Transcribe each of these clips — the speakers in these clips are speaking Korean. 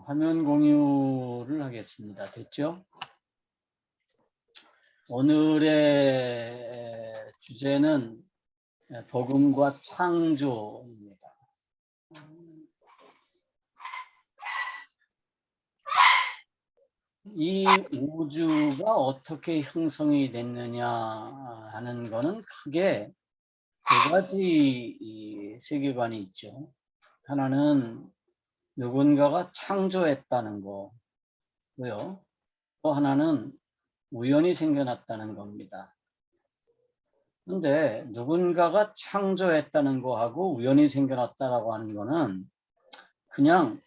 화면 공유를 하겠습니다. 됐죠? 오늘의 주제는 복음과 창조입니다. 이 우주가 어떻게 형성이 됐느냐 하는 것은 크게 두 가지 세계관이 있죠. 하나는 누군가가 창조했다는 거고요. 또 하나는 우연히 생겨났다는 겁니다. 근데 누군가가 창조했다는 거하고 우연히 생겨났다라고 하는 거는 그냥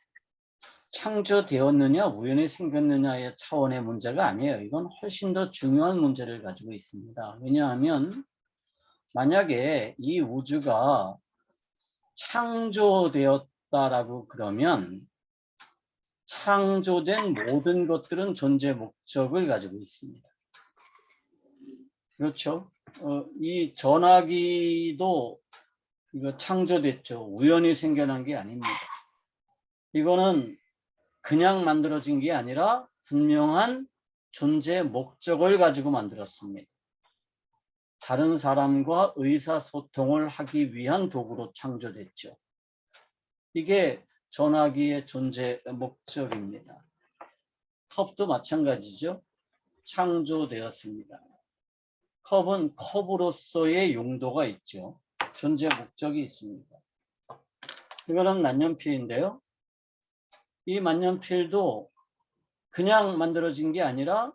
창조되었느냐 우연히 생겼느냐의 차원의 문제가 아니에요. 이건 훨씬 더 중요한 문제를 가지고 있습니다. 왜냐하면 만약에 이 우주가 창조되었다라고 그러면 창조된 모든 것들은 존재 목적을 가지고 있습니다. 그렇죠? 이 전화기도 이거 창조됐죠. 우연히 생겨난 게 아닙니다. 이거는 그냥 만들어진 게 아니라 분명한 존재 목적을 가지고 만들었습니다. 다른 사람과 의사소통을 하기 위한 도구로 창조됐죠. 이게 전화기의 존재 목적입니다. 컵도 마찬가지죠. 창조되었습니다. 컵은 컵으로서의 용도가 있죠. 존재 목적이 있습니다. 이거는 만년필인데요. 이 만년필도 그냥 만들어진 게 아니라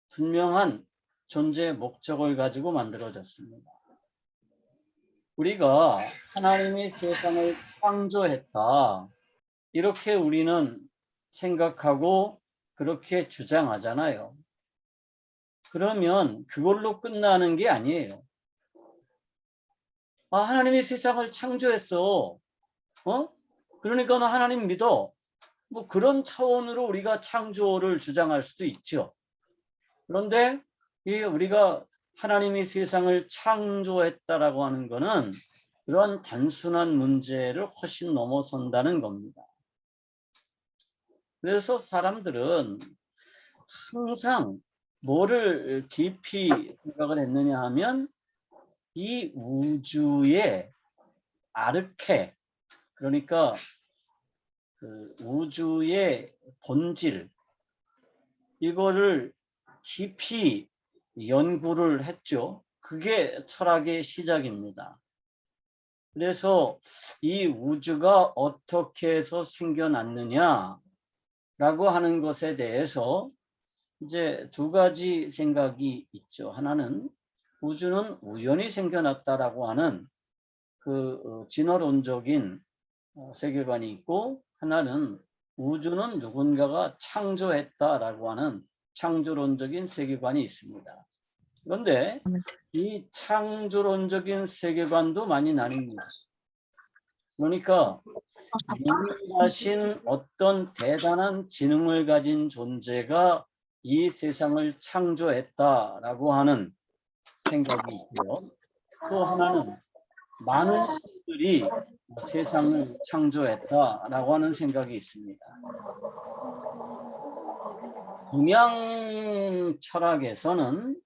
분명한 존재 목적을 가지고 만들어졌습니다. 우리가 하나님이 세상을 창조했다. 이렇게 우리는 생각하고 그렇게 주장하잖아요. 그러면 그걸로 끝나는 게 아니에요. 하나님이 세상을 창조했어. 그러니까 너 하나님 믿어. 뭐 그런 차원으로 우리가 창조를 주장할 수도 있죠. 그런데 우리가 하나님이 세상을 창조했다라고 하는 것은 그런 단순한 문제를 훨씬 넘어선다는 겁니다. 그래서 사람들은 항상 뭐를 깊이 생각을 했느냐 하면 이 우주의 아르케, 그러니까 그 우주의 본질, 이거를 깊이 연구를 했죠. 그게 철학의 시작입니다. 그래서 이 우주가 어떻게 해서 생겨났느냐라고 하는 것에 대해서 이제 두 가지 생각이 있죠. 하나는 우주는 우연히 생겨났다라고 하는 그 진화론적인 세계관이 있고, 하나는 우주는 누군가가 창조했다라고 하는 창조론적인 세계관이 있습니다. 그런데 이 창조론적인 세계관도 많이 나뉩니다. 그러니까 유일하신 어떤 대단한 지능을 가진 존재가 이 세상을 창조했다라고 하는 생각이 있고요. 또 하나는 많은 신들이 세상을 창조했다라고 하는 생각이 있습니다. 동양 철학에서는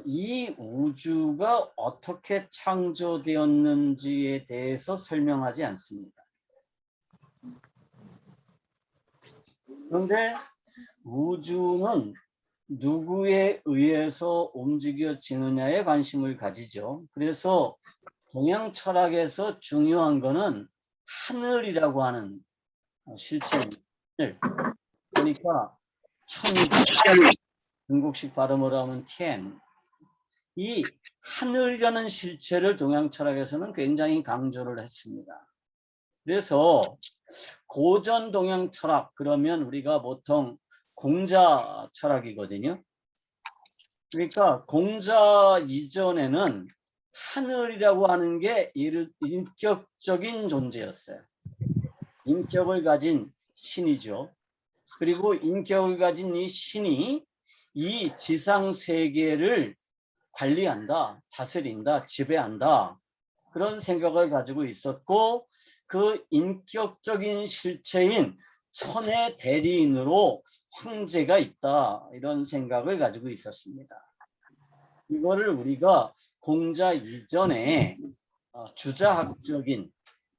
이 우주가 어떻게 창조되었는지에 대해서 설명하지 않습니다. 그런데 우주는 누구에 의해서 움직여지느냐에 관심을 가지죠. 그래서 동양 철학에서 중요한 거는 하늘이라고 하는 실체입니다. 그러니까 천국, 중국식 발음으로 하면 텐. 이 하늘이라는 실체를 동양 철학에서는 굉장히 강조를 했습니다. 그래서 고전 동양 철학, 그러면 우리가 보통 공자 철학이거든요. 그러니까 공자 이전에는 하늘이라고 하는 게 인격적인 존재였어요. 인격을 가진 신이죠. 그리고 인격을 가진 이 신이 이 지상 세계를 관리한다, 다스린다, 지배한다, 그런 생각을 가지고 있었고, 그 인격적인 실체인 천의 대리인으로 황제가 있다. 이런 생각을 가지고 있었습니다. 이거를 우리가 공자 이전에 주자학적인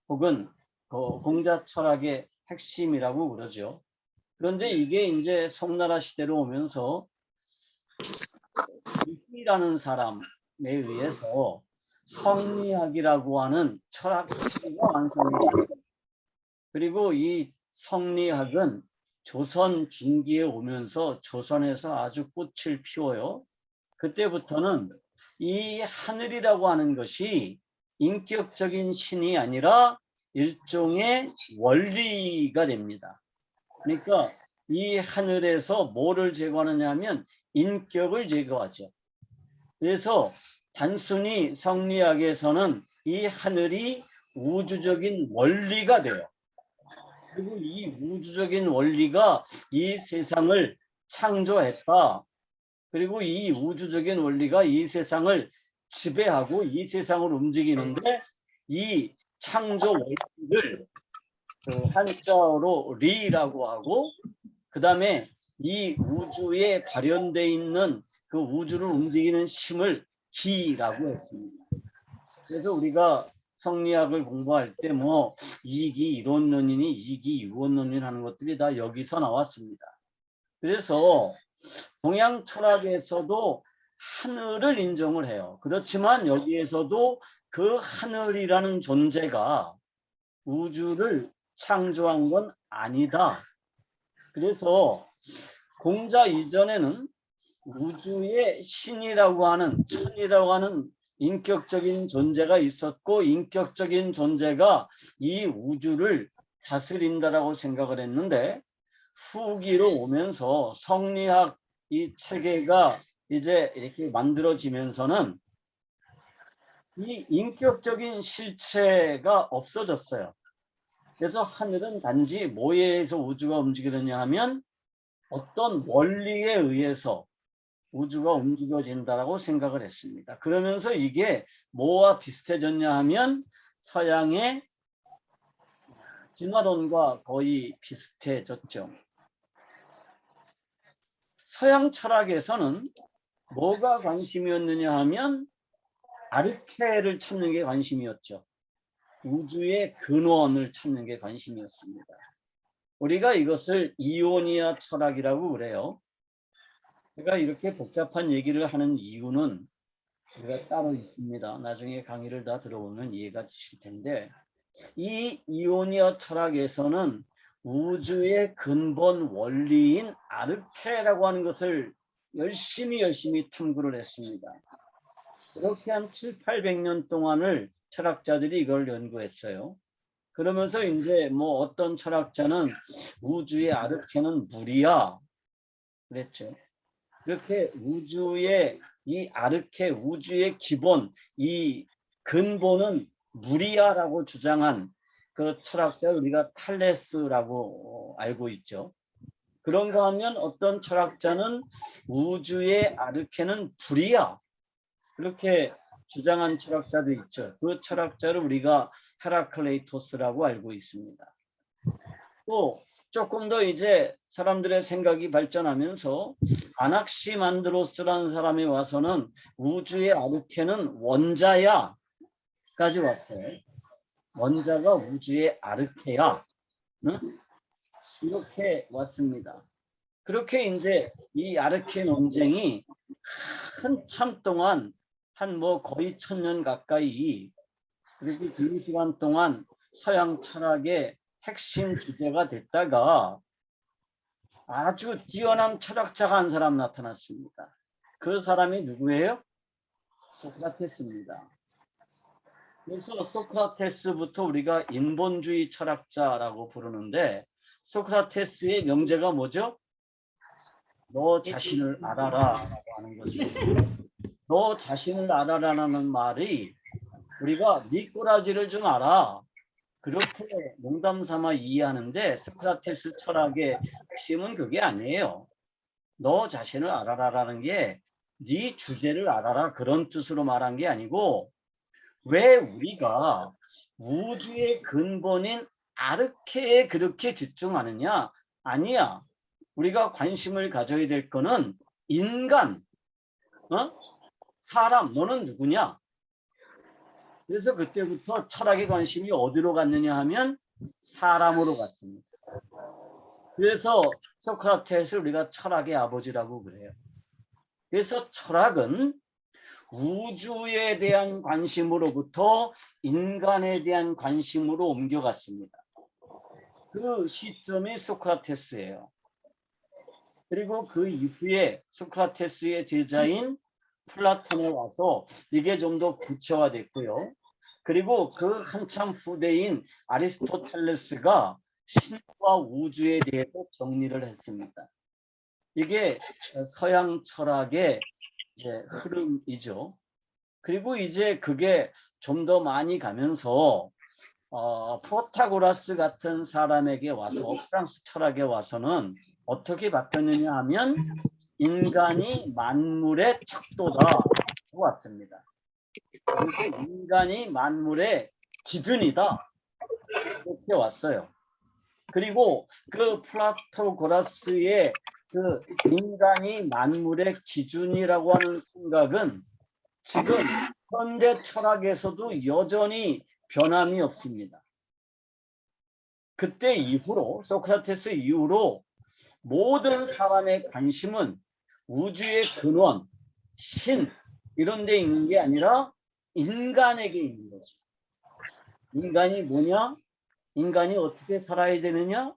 혹은 공자 철학의 핵심이라고 그러죠. 그런데 이게 이제 송나라 시대로 오면서 이라는 사람에 의해서 성리학이라고 하는 철학체가 완성됩니다. 그리고 이 성리학은 조선 중기에 오면서 조선에서 아주 꽃을 피워요. 그때부터는 이 하늘이라고 하는 것이 인격적인 신이 아니라 일종의 원리가 됩니다. 그러니까 이 하늘에서 뭐를 제거하느냐 하면 인격을 제거하죠. 그래서 단순히 성리학에서는 이 하늘이 우주적인 원리가 돼요. 그리고 이 우주적인 원리가 이 세상을 창조했다. 그리고 이 우주적인 원리가 이 세상을 지배하고 이 세상을 움직이는데 이 창조 원리를 한자어로 리라고 하고 그 다음에 이 우주에 발현되어 있는 그 우주를 움직이는 힘을 기라고 했습니다. 그래서 우리가 성리학을 공부할 때 뭐 이기 이론론이니 이기 유언론이니 하는 것들이 다 여기서 나왔습니다. 그래서 동양 철학에서도 하늘을 인정을 해요. 그렇지만 여기에서도 그 하늘이라는 존재가 우주를 창조한 건 아니다. 그래서 공자 이전에는 우주의 신이라고 하는 천이라고 하는 인격적인 존재가 있었고 인격적인 존재가 이 우주를 다스린다라고 생각을 했는데 후기로 오면서 성리학 이 체계가 이제 이렇게 만들어지면서는 이 인격적인 실체가 없어졌어요. 그래서 하늘은 단지 뭐에 의해서 우주가 움직이느냐 하면 어떤 원리에 의해서 우주가 움직여진다라고 생각을 했습니다. 그러면서 이게 뭐와 비슷해졌냐 하면 서양의 진화론과 거의 비슷해졌죠. 서양 철학에서는 뭐가 관심이었느냐 하면 아르케를 찾는 게 관심이었죠. 우주의 근원을 찾는 게 관심이었습니다. 우리가 이것을 이오니아 철학이라고 그래요. 제가 이렇게 복잡한 얘기를 하는 이유는 우리가 따로 있습니다. 나중에 강의를 다 들어보면 이해가 되실 텐데 이 이오니아 철학에서는 우주의 근본 원리인 아르케라고 하는 것을 열심히 탐구를 했습니다. 그렇게 한 700~800년 동안을 철학자들이 이걸 연구했어요. 그러면서 이제 뭐 어떤 철학자는 우주의 아르케는 물이야 그랬죠. 이렇게 우주의 이 아르케 우주의 기본 이 근본은 물이야라고 주장한 그 철학자를 우리가 탈레스라고 알고 있죠. 그런가 하면 어떤 철학자는 우주의 아르케는 불이야 그렇게 주장한 철학자도 있죠. 그 철학자를 우리가 헤라클레이토스라고 알고 있습니다. 또 조금 더 이제 사람들의 생각이 발전하면서 아낙시만드로스라는 사람이 와서는 우주의 아르케는 원자야 까지 왔어요. 원자가 우주의 아르케야. 응? 이렇게 왔습니다. 그렇게 이제 이 아르케 논쟁이 한참 동안 한 뭐 거의 1000년 가까이 그렇게 긴 시간 동안 서양 철학의 핵심 주제가 됐다가 아주 뛰어난 철학자가 한 사람 나타났습니다. 그 사람이 누구예요? 소크라테스입니다. 그래서 소크라테스부터 우리가 인본주의 철학자라고 부르는데 소크라테스의 명제가 뭐죠? 너 자신을 알아라 라고 하는 거죠. 너 자신을 알아라라는 말이 우리가 미꾸라지를 좀 알아. 그렇게 농담 삼아 이해하는데 소크라테스 철학의 핵심은 그게 아니에요. 너 자신을 알아라라는 게 네 주제를 알아라 그런 뜻으로 말한 게 아니고 왜 우리가 우주의 근본인 아르케에 그렇게 집중하느냐? 아니야. 우리가 관심을 가져야 될 거는 인간, 사람, 너는 누구냐? 그래서 그때부터 철학의 관심이 어디로 갔느냐 하면 사람으로 갔습니다. 그래서 소크라테스를 우리가 철학의 아버지라고 그래요. 그래서 철학은 우주에 대한 관심으로부터 인간에 대한 관심으로 옮겨갔습니다. 그 시점이 소크라테스예요. 그리고 그 이후에 소크라테스의 제자인 플라톤에 와서 이게 좀 더 구체화됐고요. 그리고 그 한참 후대인 아리스토텔레스가 신과 우주에 대해서 정리를 했습니다. 이게 서양 철학의 이제 흐름이죠. 그리고 이제 그게 좀 더 많이 가면서 프로타고라스 같은 사람에게 와서 프랑스 철학에 와서는 어떻게 바뀌었느냐 하면 인간이 만물의 척도다라고 왔습니다. 그래서 인간이 만물의 기준이다 이렇게 왔어요. 그리고 그 플라토고라스의 그 인간이 만물의 기준이라고 하는 생각은 지금 현대 철학에서도 여전히 변함이 없습니다. 그때 이후로 소크라테스 이후로 모든 사람의 관심은 우주의 근원, 신 이런 데 있는 게 아니라 인간에게 있는 거죠. 인간이 뭐냐? 인간이 어떻게 살아야 되느냐?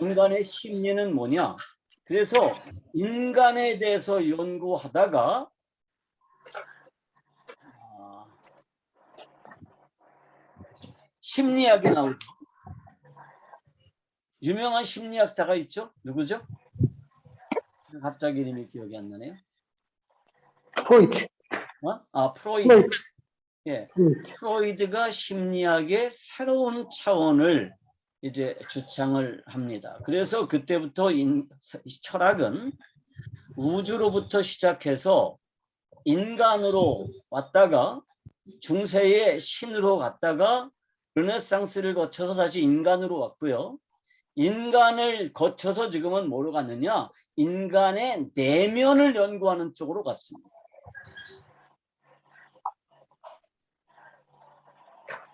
인간의 심리는 뭐냐? 그래서 인간에 대해서 연구하다가 심리학이 나오죠. 유명한 심리학자가 있죠? 누구죠? 갑자기 이름이 기억이 안 나네요. 프로이트. 프로이드. 예, 프로이드가 심리학의 새로운 차원을 이제 주창을 합니다. 그래서 그때부터 철학은 우주로부터 시작해서 인간으로 왔다가 중세의 신으로 갔다가 르네상스를 거쳐서 다시 인간으로 왔고요. 인간을 거쳐서 지금은 뭐로 갔느냐? 인간의 내면을 연구하는 쪽으로 갔습니다.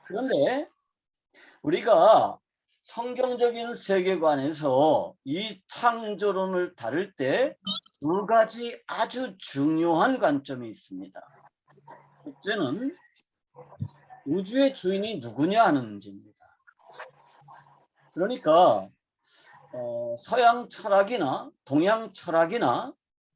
그런데 우리가 성경적인 세계관에서 이 창조론을 다룰 때 두 가지 아주 중요한 관점이 있습니다. 첫째는 우주의 주인이 누구냐 하는 문제입니다. 그러니까 서양 철학이나 동양 철학이나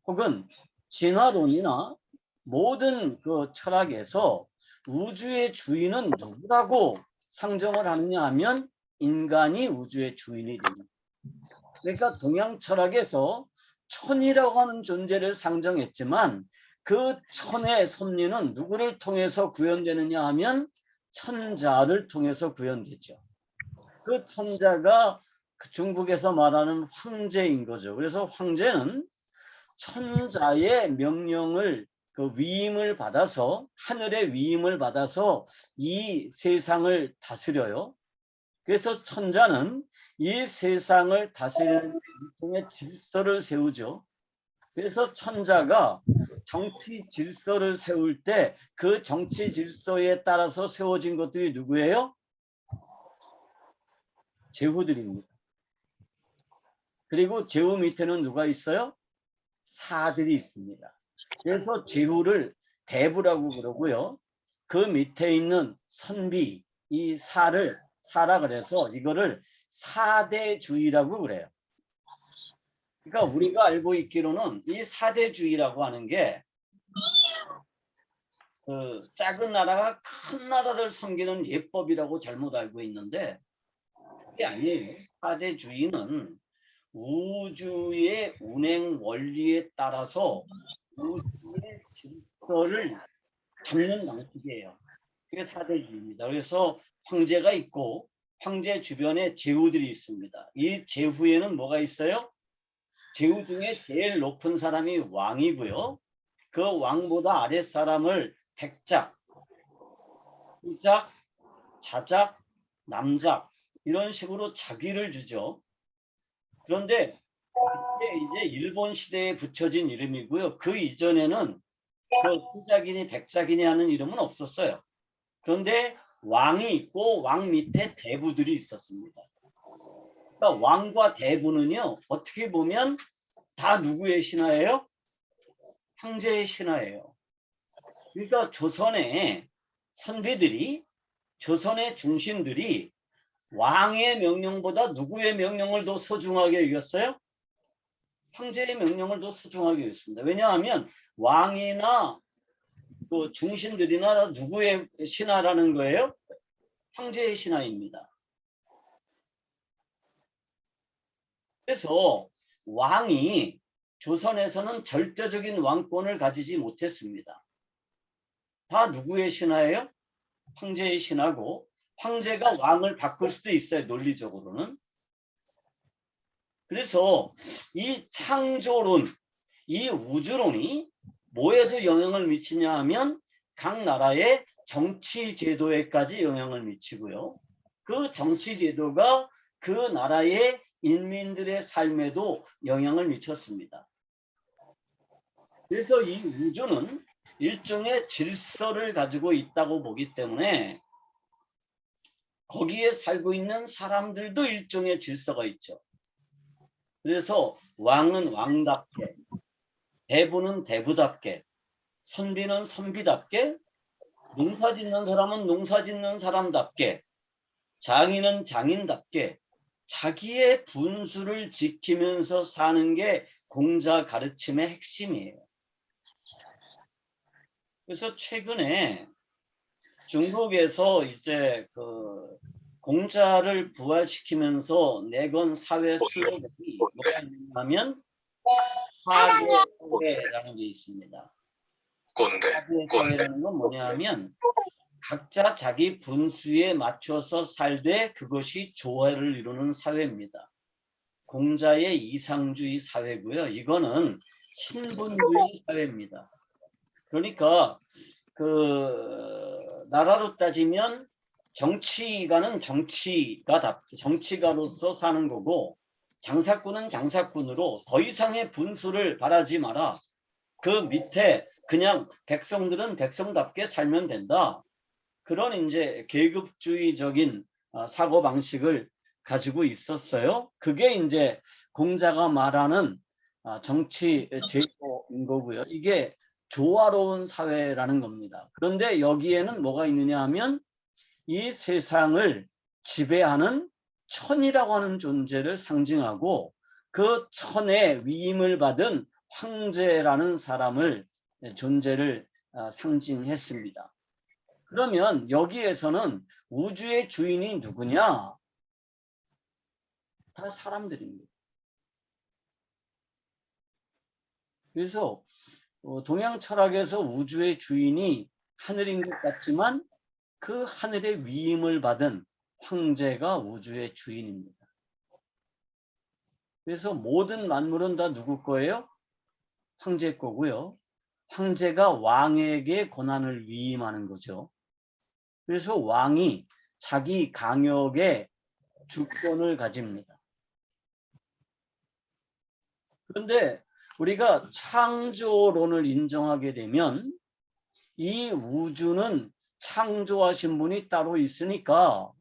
혹은 진화론이나 모든 그 철학에서 우주의 주인은 누구라고 상정을 하느냐 하면 인간이 우주의 주인이 됩니다. 그러니까 동양 철학에서 천이라고 하는 존재를 상정했지만 그 천의 섭리는 누구를 통해서 구현되느냐 하면 천자를 통해서 구현되죠. 그 천자가 중국에서 말하는 황제인 거죠. 그래서 황제는 천자의 명령을 그 위임을 받아서 하늘의 위임을 받아서 이 세상을 다스려요. 그래서 천자는 이 세상을 다스리는 일종의 질서를 세우죠. 그래서 천자가 정치 질서를 세울 때 그 정치 질서에 따라서 세워진 것들이 누구예요? 제후들입니다. 그리고 제후 밑에는 누가 있어요? 사들이 있습니다. 그래서 제후를 대부라고 그러고요. 그 밑에 있는 선비, 이 사라 그래서 이거를 사대주의라고 그래요. 그러니까 우리가 알고 있기로는 이 사대주의라고 하는 게 작은 나라가 큰 나라를 섬기는 예법이라고 잘못 알고 있는데 그게 아니에요. 사대주의는 우주의 운행 원리에 따라서 우주의 질서를 잡는 방식이에요. 그게 사대주의입니다. 그래서 황제가 있고 황제 주변에 제후들이 있습니다. 이 제후에는 뭐가 있어요? 제후 중에 제일 높은 사람이 왕이고요. 그 왕보다 아랫사람을 백작, 후작, 자작, 남작 이런 식으로 자기를 주죠. 그런데 이게 이제 일본 시대에 붙여진 이름이고요. 그 이전에는 그 후작이니 백작이니 하는 이름은 없었어요. 그런데 왕이 있고 왕 밑에 대부들이 있었습니다. 그러니까 왕과 대부는요, 어떻게 보면 다 누구의 신하예요? 황제의 신하예요. 그러니까 조선의 선비들이, 조선의 중신들이 왕의 명령보다 누구의 명령을 더 소중하게 여겼어요? 황제의 명령을 더 소중하게 여겼습니다. 왜냐하면 왕이나 그 중신들이나 누구의 신하라는 거예요? 황제의 신하입니다. 그래서 왕이 조선에서는 절대적인 왕권을 가지지 못했습니다. 다 누구의 신하예요? 황제의 신하고, 황제가 왕을 바꿀 수도 있어요, 논리적으로는. 그래서 이 창조론, 이 우주론이 뭐에도 영향을 미치냐 하면 각 나라의 정치 제도에까지 영향을 미치고요. 그 정치 제도가 그 나라의 인민들의 삶에도 영향을 미쳤습니다. 그래서 이 우주는 일종의 질서를 가지고 있다고 보기 때문에 거기에 살고 있는 사람들도 일종의 질서가 있죠. 그래서 왕은 왕답게, 대부는 대부답게, 선비는 선비답게, 농사 짓는 사람은 농사 짓는 사람답게, 장인은 장인답게 자기의 분수를 지키면서 사는 게 공자 가르침의 핵심이에요. 그래서 최근에 중국에서 이제 그 공자를 부활시키면서 내건 사회 슬로건이 뭐가 있냐면 사계사회라는 게 있습니다. 사계사회라는 건 뭐냐면 각자 자기 분수에 맞춰서 살되 그것이 조화를 이루는 사회입니다. 공자의 이상주의 사회고요. 이거는 신분주의 사회입니다. 그러니까 그 나라로 따지면 정치가는 정치가로서 사는 거고, 장사꾼은 장사꾼으로 더 이상의 분수를 바라지 마라. 그 밑에 그냥 백성들은 백성답게 살면 된다. 그런 이제 계급주의적인 사고 방식을 가지고 있었어요. 그게 이제 공자가 말하는 정치 제도인 거고요. 이게 조화로운 사회라는 겁니다. 그런데 여기에는 뭐가 있느냐 하면 이 세상을 지배하는 천이라고 하는 존재를 상징하고, 그 천의 위임을 받은 황제라는 사람을 존재를 상징했습니다. 그러면 여기에서는 우주의 주인이 누구냐? 다 사람들입니다. 그래서 동양 철학에서 우주의 주인이 하늘인 것 같지만 그 하늘의 위임을 받은 황제가 우주의 주인입니다. 그래서 모든 만물은 다 누구 거예요? 황제 거고요. 황제가 왕에게 권한을 위임하는 거죠. 그래서 왕이 자기 강역에 주권을 가집니다. 그런데 우리가 창조론을 인정하게 되면 이 우주는 창조하신 분이 따로 있으니까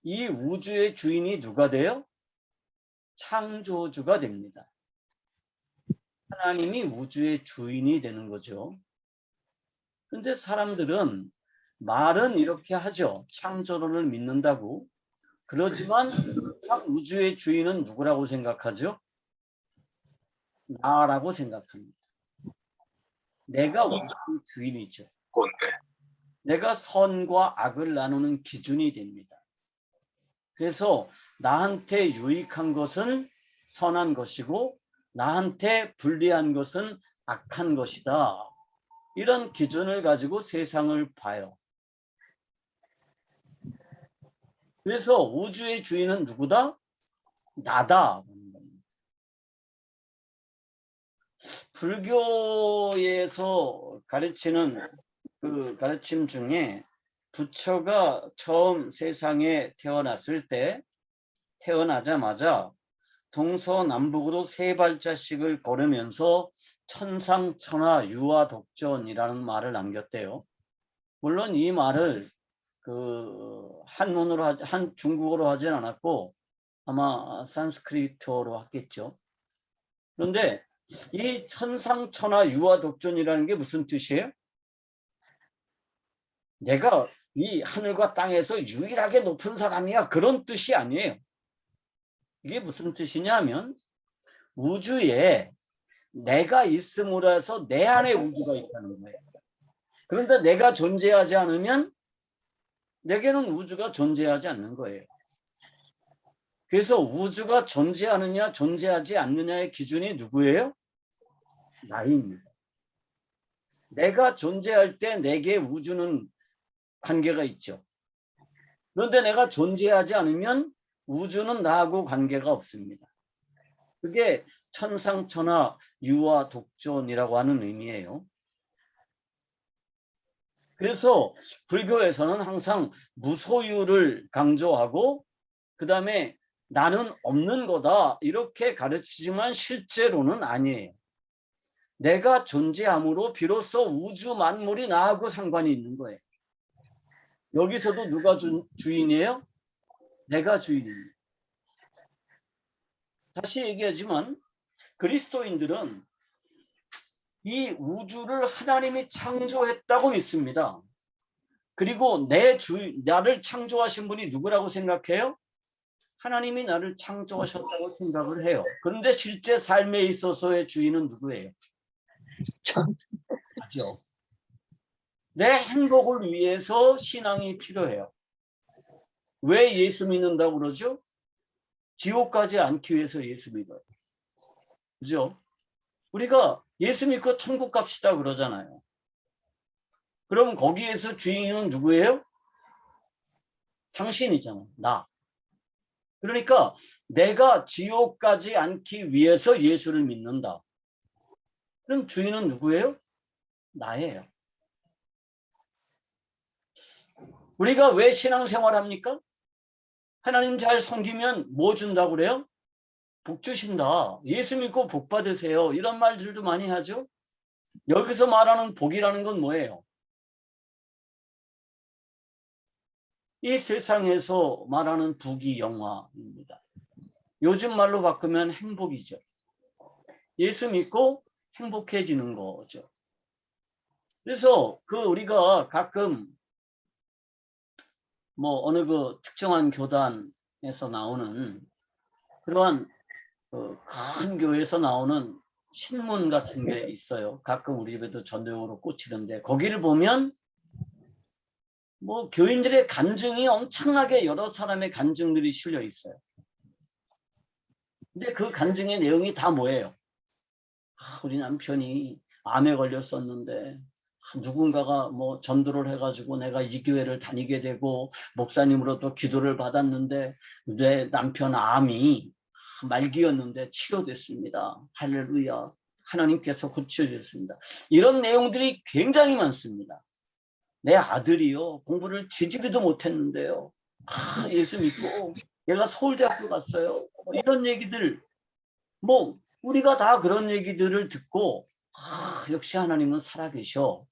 이 우주의 주인이 누가 돼요? 창조주가 됩니다. 하나님이 우주의 주인이 되는 거죠. 그런데 사람들은 말은 이렇게 하죠. 창조론을 믿는다고. 그렇지만 우주의 주인은 누구라고 생각하죠? 나라고 생각합니다. 내가 우주의 주인이죠. 내가 선과 악을 나누는 기준이 됩니다. 그래서 나한테 유익한 것은 선한 것이고 나한테 불리한 것은 악한 것이다. 이런 기준을 가지고 세상을 봐요. 그래서 우주의 주인은 누구다? 나다. 불교에서 가르치는 그 가르침 중에 부처가 처음 세상에 태어났을 때 태어나자마자 동서남북으로 3발자씩을 걸으면서 천상천하 유아독존이라는 말을 남겼대요. 물론 이 말을 한문으로 중국어로 하진 않았고 아마 산스크리트어로 했겠죠. 그런데 이 천상천하 유아독존이라는 게 무슨 뜻이에요? 내가 이 하늘과 땅에서 유일하게 높은 사람이야, 그런 뜻이 아니에요. 이게 무슨 뜻이냐 하면 우주에 내가 있음으로 해서 내 안에 우주가 있다는 거예요. 그런데 내가 존재하지 않으면 내게는 우주가 존재하지 않는 거예요. 그래서 우주가 존재하느냐 존재하지 않느냐의 기준이 누구예요? 나입니다. 내가 존재할 때 내게 우주는 관계가 있죠. 그런데 내가 존재하지 않으면 우주는 나하고 관계가 없습니다. 그게 천상천하 유아독존이라고 하는 의미예요. 그래서 불교에서는 항상 무소유를 강조하고 그 다음에 나는 없는 거다 이렇게 가르치지만 실제로는 아니에요. 내가 존재함으로 비로소 우주 만물이 나하고 상관이 있는 거예요. 여기서도 누가 주인이에요? 내가 주인입니다. 다시 얘기하지만 그리스도인들은 이 우주를 하나님이 창조했다고 믿습니다. 그리고 나를 창조하신 분이 누구라고 생각해요? 하나님이 나를 창조하셨다고 생각을 해요. 그런데 실제 삶에 있어서의 주인은 누구예요? 저죠. 내 행복을 위해서 신앙이 필요해요. 왜 예수 믿는다고 그러죠? 지옥 가지 않기 위해서 예수 믿어요. 그죠? 우리가 예수 믿고 천국 갑시다 그러잖아요. 그럼 거기에서 주인은 누구예요? 당신이잖아. 나. 그러니까 내가 지옥 가지 않기 위해서 예수를 믿는다. 그럼 주인은 누구예요? 나예요. 우리가 왜 신앙생활 합니까? 하나님 잘 섬기면 뭐 준다고 그래요? 복 주신다. 예수 믿고 복 받으세요. 이런 말들도 많이 하죠. 여기서 말하는 복이라는 건 뭐예요? 이 세상에서 말하는 부귀영화입니다. 요즘 말로 바꾸면 행복이죠. 예수 믿고 행복해지는 거죠. 그래서 우리가 가끔 뭐 어느 특정한 교단에서 나오는 그러한 큰 교회에서 나오는 신문 같은 게 있어요. 가끔 우리 집에도 전도용으로 꽂히는데 거기를 보면 뭐 교인들의 간증이 엄청나게 여러 사람의 간증들이 실려 있어요. 근데 그 간증의 내용이 다 뭐예요? 우리 남편이 암에 걸렸었는데 누군가가 뭐 전도를 해가지고 내가 이 교회를 다니게 되고 목사님으로도 기도를 받았는데 내 남편 암이 말기였는데 치료됐습니다. 할렐루야. 하나님께서 고쳐주셨습니다. 이런 내용들이 굉장히 많습니다. 내 아들이요. 공부를 지지리도 못했는데요. 예수 믿고 얘가 서울대학교 갔어요. 이런 얘기들 뭐 우리가 다 그런 얘기들을 듣고 역시 하나님은 살아계셔.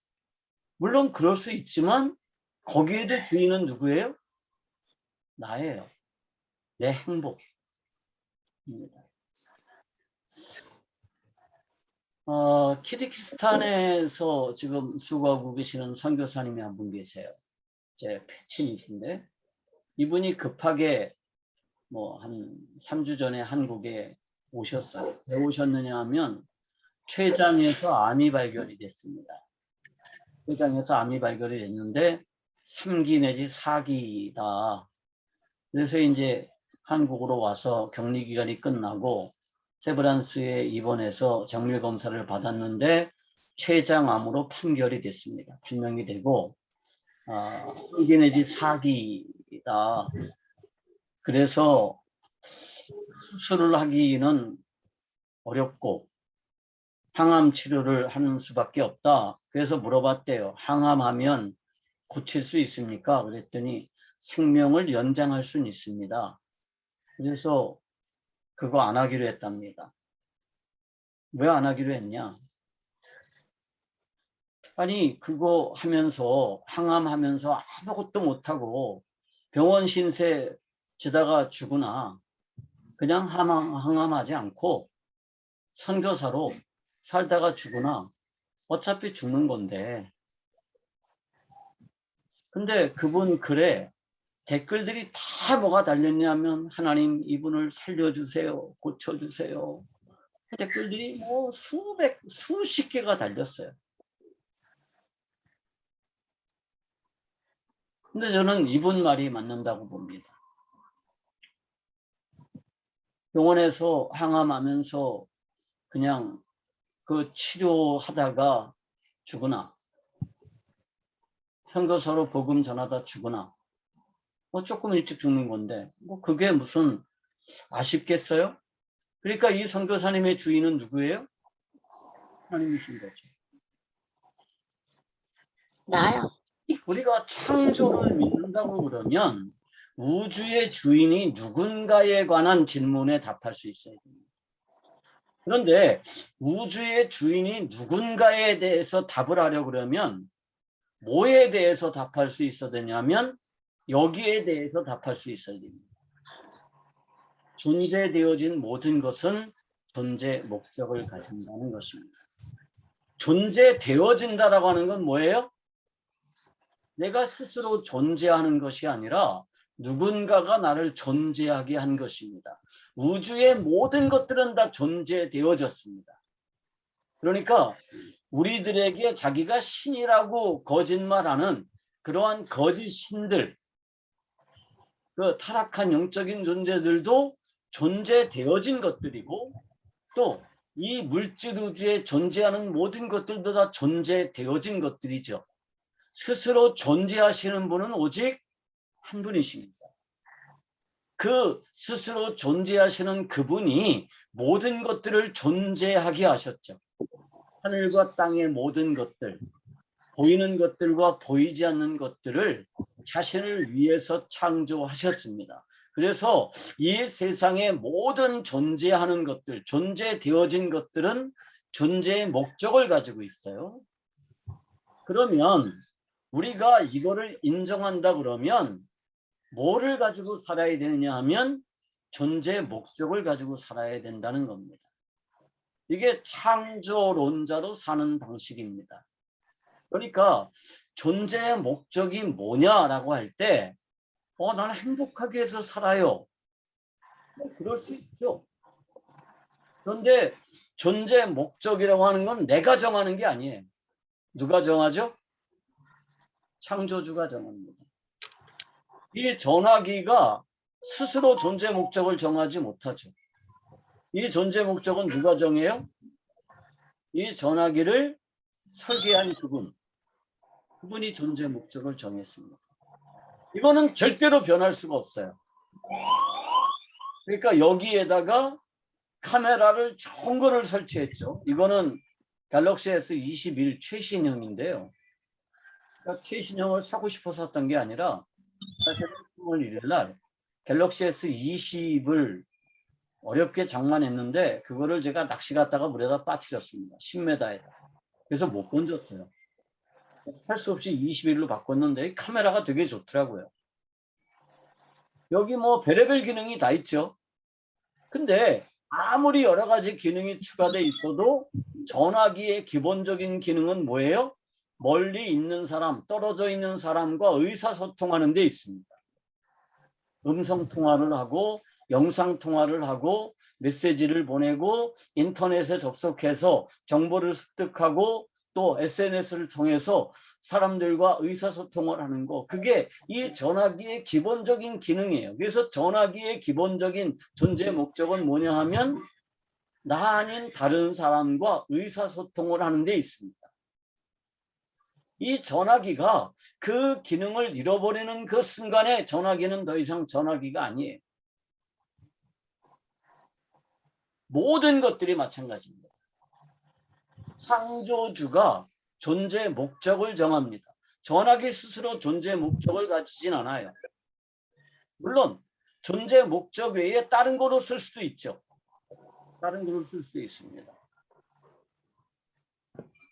물론 그럴 수 있지만 거기에도 주인은 누구예요? 나예요. 내 행복입니다. 키르기스탄에서 지금 수고하고 계시는 선교사님이 한 분 계세요. 제 패친이신데 이분이 급하게 뭐 한 3주 전에 한국에 오셨어요. 왜 오셨느냐 하면 췌장에서 암이 발견이 됐습니다. 췌장에서 암이 발견이 됐는데 3기 내지 4기다. 그래서 이제 한국으로 와서 격리기간이 끝나고 세브란스에 입원해서 정밀 검사를 받았는데 췌장암으로 판결이 됐습니다. 판명이 되고 3기 내지 4기다. 그래서 수술을 하기는 어렵고 항암 치료를 하는 수밖에 없다. 그래서 물어봤대요. 항암하면 고칠 수 있습니까? 그랬더니 생명을 연장할 수는 있습니다. 그래서 그거 안 하기로 했답니다. 왜 안 하기로 했냐? 아니 그거 하면서 항암하면서 아무것도 못하고 병원 신세 지다가 죽으나 그냥 항암하지 않고 선교사로 살다가 죽으나 어차피 죽는 건데. 근데 그분 글에 댓글들이 다 뭐가 달렸냐면 하나님 이분을 살려주세요. 고쳐주세요. 댓글들이 뭐 수십 개가 달렸어요. 근데 저는 이분 말이 맞는다고 봅니다. 병원에서 항암하면서 그냥 그 치료하다가 죽으나 선교사로 복음 전하다 죽으나 뭐 조금 일찍 죽는 건데 뭐 그게 무슨 아쉽겠어요? 그러니까 이 선교사님의 주인은 누구예요? 하나님이신 거죠. 나요. 우리가 창조를 믿는다고 그러면 우주의 주인이 누군가에 관한 질문에 답할 수 있어야 됩니다. 그런데 우주의 주인이 누군가에 대해서 답을 하려고 그러면 뭐에 대해서 답할 수 있어야 되냐면 여기에 대해서 답할 수 있어야 됩니다. 존재되어진 모든 것은 존재 목적을 가진다는 것입니다. 존재되어진다라고 하는 건 뭐예요? 내가 스스로 존재하는 것이 아니라 누군가가 나를 존재하게 한 것입니다. 우주의 모든 것들은 다 존재되어졌습니다. 그러니까 우리들에게 자기가 신이라고 거짓말하는 그러한 거짓 신들, 그 타락한 영적인 존재들도 존재되어진 것들이고 또 이 물질 우주에 존재하는 모든 것들도 다 존재되어진 것들이죠. 스스로 존재하시는 분은 오직 한 분이십니다. 그 스스로 존재하시는 그분이 모든 것들을 존재하게 하셨죠. 하늘과 땅의 모든 것들, 보이는 것들과 보이지 않는 것들을 자신을 위해서 창조하셨습니다. 그래서 이 세상의 모든 존재하는 것들, 존재되어진 것들은 존재의 목적을 가지고 있어요. 그러면 우리가 이거를 인정한다 그러면 뭐를 가지고 살아야 되느냐 하면 존재 목적을 가지고 살아야 된다는 겁니다. 이게 창조론자로 사는 방식입니다. 그러니까 존재의 목적이 뭐냐라고 할 때 나는 행복하게 해서 살아요. 그럴 수 있죠. 그런데 존재 목적이라고 하는 건 내가 정하는 게 아니에요. 누가 정하죠? 창조주가 정합니다. 이 전화기가 스스로 존재 목적을 정하지 못하죠. 이 존재 목적은 누가 정해요? 이 전화기를 설계한 그분이 존재 목적을 정했습니다. 이거는 절대로 변할 수가 없어요. 그러니까 여기에다가 카메라를 좋은 거를 설치했죠. 이거는 갤럭시 S21 최신형인데요. 그러니까 최신형을 사고 싶어서 샀던 게 아니라 사실 3월 1일 날 갤럭시 S20을 어렵게 장만했는데 그거를 제가 낚시 갔다가 물에다 빠뜨렸습니다. 10m에다. 그래서 못 건졌어요. 할 수 없이 21로 바꿨는데 카메라가 되게 좋더라고요. 여기 뭐 별의별 기능이 다 있죠. 근데 아무리 여러 가지 기능이 추가되어 있어도 전화기의 기본적인 기능은 뭐예요? 멀리 있는 사람, 떨어져 있는 사람과 의사소통하는 데 있습니다. 음성통화를 하고 영상통화를 하고 메시지를 보내고 인터넷에 접속해서 정보를 습득하고 또 SNS를 통해서 사람들과 의사소통을 하는 거, 그게 이 전화기의 기본적인 기능이에요. 그래서 전화기의 기본적인 존재 목적은 뭐냐 하면 나 아닌 다른 사람과 의사소통을 하는 데 있습니다. 이 전화기가 그 기능을 잃어버리는 그 순간에 전화기는 더 이상 전화기가 아니에요. 모든 것들이 마찬가지입니다. 창조주가 존재 목적을 정합니다. 전학이 스스로 존재 목적을 가지진 않아요. 물론 존재 목적 외에 다른 거로 쓸 수도 있죠. 다른 거로 쓸 수도 있습니다.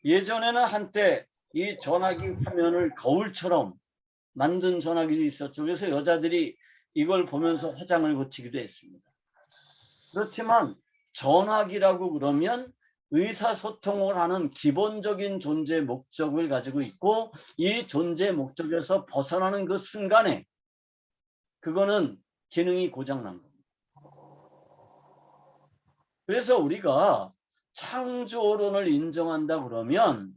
예전에는 한때 이 전화기 화면을 거울처럼 만든 전화기도 있었죠. 그래서 여자들이 이걸 보면서 화장을 고치기도 했습니다. 그렇지만 전화기라고 그러면 의사소통을 하는 기본적인 존재 목적을 가지고 있고, 이 존재 목적에서 벗어나는 그 순간에 그거는 기능이 고장난 겁니다. 그래서 우리가 창조론을 인정한다 그러면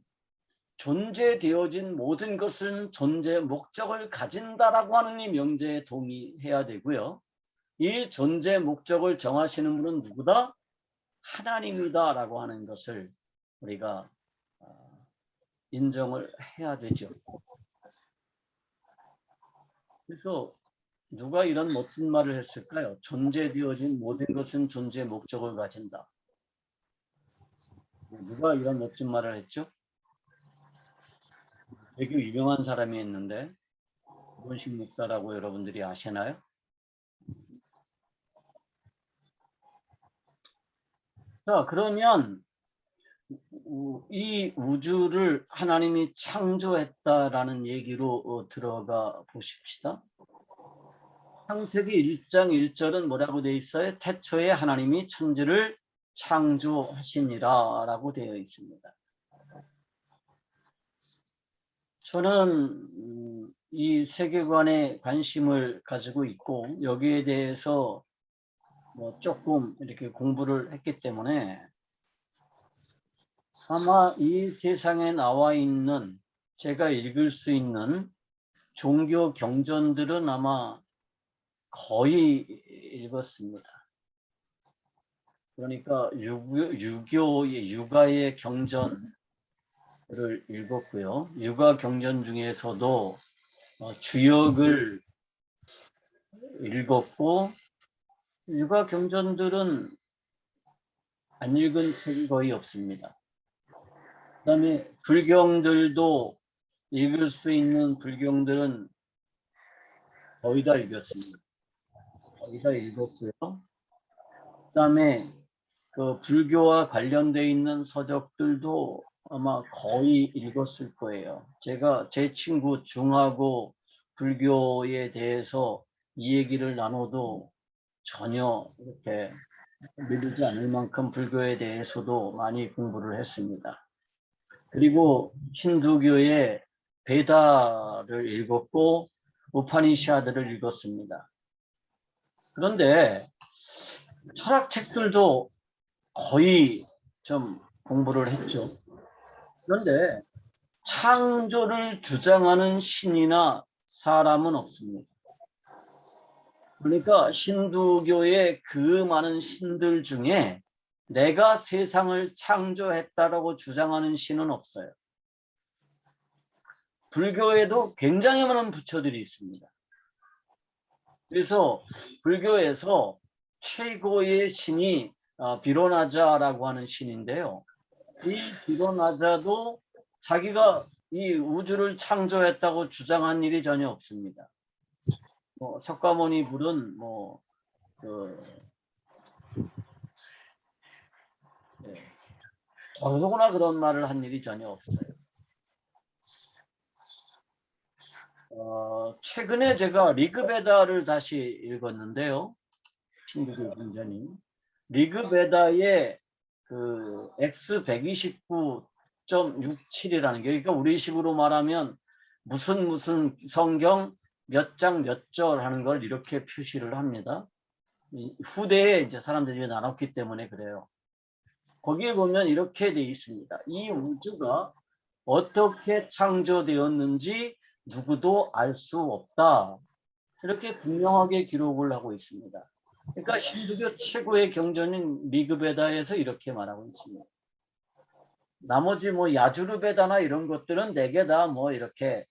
존재되어진 모든 것은 존재 목적을 가진다라고 하는 이 명제에 동의해야 되고요. 이 존재 목적을 정하시는 분은 누구다? 하나님이다라고 하는 것을 우리가 인정을 해야 되죠. 그래서 누가 이런 멋진 말을 했을까요? 존재되어진 모든 것은 존재 목적을 가진다. 누가 이런 멋진 말을 했죠? 되게 유명한 사람이 있는데 문식 목사라고 여러분들이 아시나요? 자, 그러면 이 우주를 하나님이 창조했다라는 얘기로 들어가 보십시다. 창세기 1장 1절은 뭐라고 되어 있어요? 태초에 하나님이 천지를 창조하시니라 라고 되어 있습니다. 저는 이 세계관에 관심을 가지고 있고 여기에 대해서 조금 이렇게 공부를 했기 때문에 아마 이 세상에 나와 있는 제가 읽을 수 있는 종교 경전들은 아마 거의 읽었습니다. 그러니까 유교의 육아의 경전을 읽었고요. 육아 경전 중에서도 주역을 읽었고, 육아 경전들은 안 읽은 책이 거의 없습니다. 그 다음에 불경들도 읽을 수 있는 불경들은 거의 다 읽었습니다. 거의 다 읽었고요. 그 다음에 그 불교와 관련되어 있는 서적들도 아마 거의 읽었을 거예요. 제가 제 친구 중하고 불교에 대해서 이 얘기를 나눠도 전혀 이렇게 믿지 않을 만큼 불교에 대해서도 많이 공부를 했습니다. 그리고 힌두교의 베다를 읽었고 우파니샤드를 읽었습니다. 그런데 철학책들도 거의 좀 공부를 했죠. 그런데 창조를 주장하는 신이나 사람은 없습니다. 그러니까 힌두교의 그 많은 신들 중에 내가 세상을 창조했다라고 주장하는 신은 없어요. 불교에도 굉장히 많은 부처들이 있습니다. 그래서 불교에서 최고의 신이 비로나자라고 하는 신인데요. 이 비로나자도 자기가 이 우주를 창조했다고 주장한 일이 전혀 없습니다. 석가모니 불은 더더구나 그런 말을 한 일이 전혀 없어요. 최근에 제가 리그베다를 다시 읽었는데요. 힌두교 경전이 리그베다의 그 X129.67이라는 게, 그러니까 우리식으로 말하면 무슨 성경 몇 장 몇 절 하는 걸 이렇게 표시를 합니다. 후대에 이제 사람들이 나눴기 때문에 그래요. 거기에 보면 이렇게 돼 있습니다. 이 우주가 어떻게 창조되었는지 누구도 알 수 없다. 이렇게 분명하게 기록을 하고 있습니다. 그러니까 힌두교 최고의 경전인 리그베다에서 이렇게 말하고 있습니다. 나머지 야주르베다나 이런 것들은 대개 다 이렇게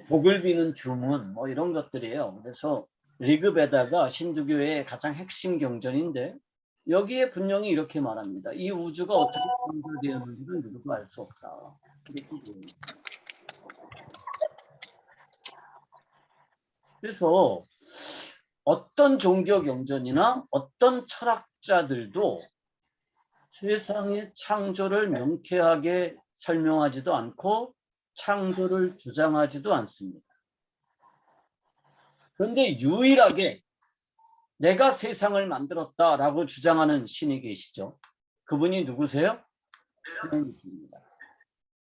복을 비는 주문 이런 것들이에요. 그래서 리그베다가 힌두교의 가장 핵심 경전인데 여기에 분명히 이렇게 말합니다. 이 우주가 어떻게 창조되었는지는 누구도 알 수 없다. 그래서 어떤 종교 경전이나 어떤 철학자들도 세상의 창조를 명쾌하게 설명하지도 않고 창조를 주장하지도 않습니다. 그런데 유일하게 내가 세상을 만들었다라고 주장하는 신이 계시죠. 그분이 누구세요? 하나님이십니다.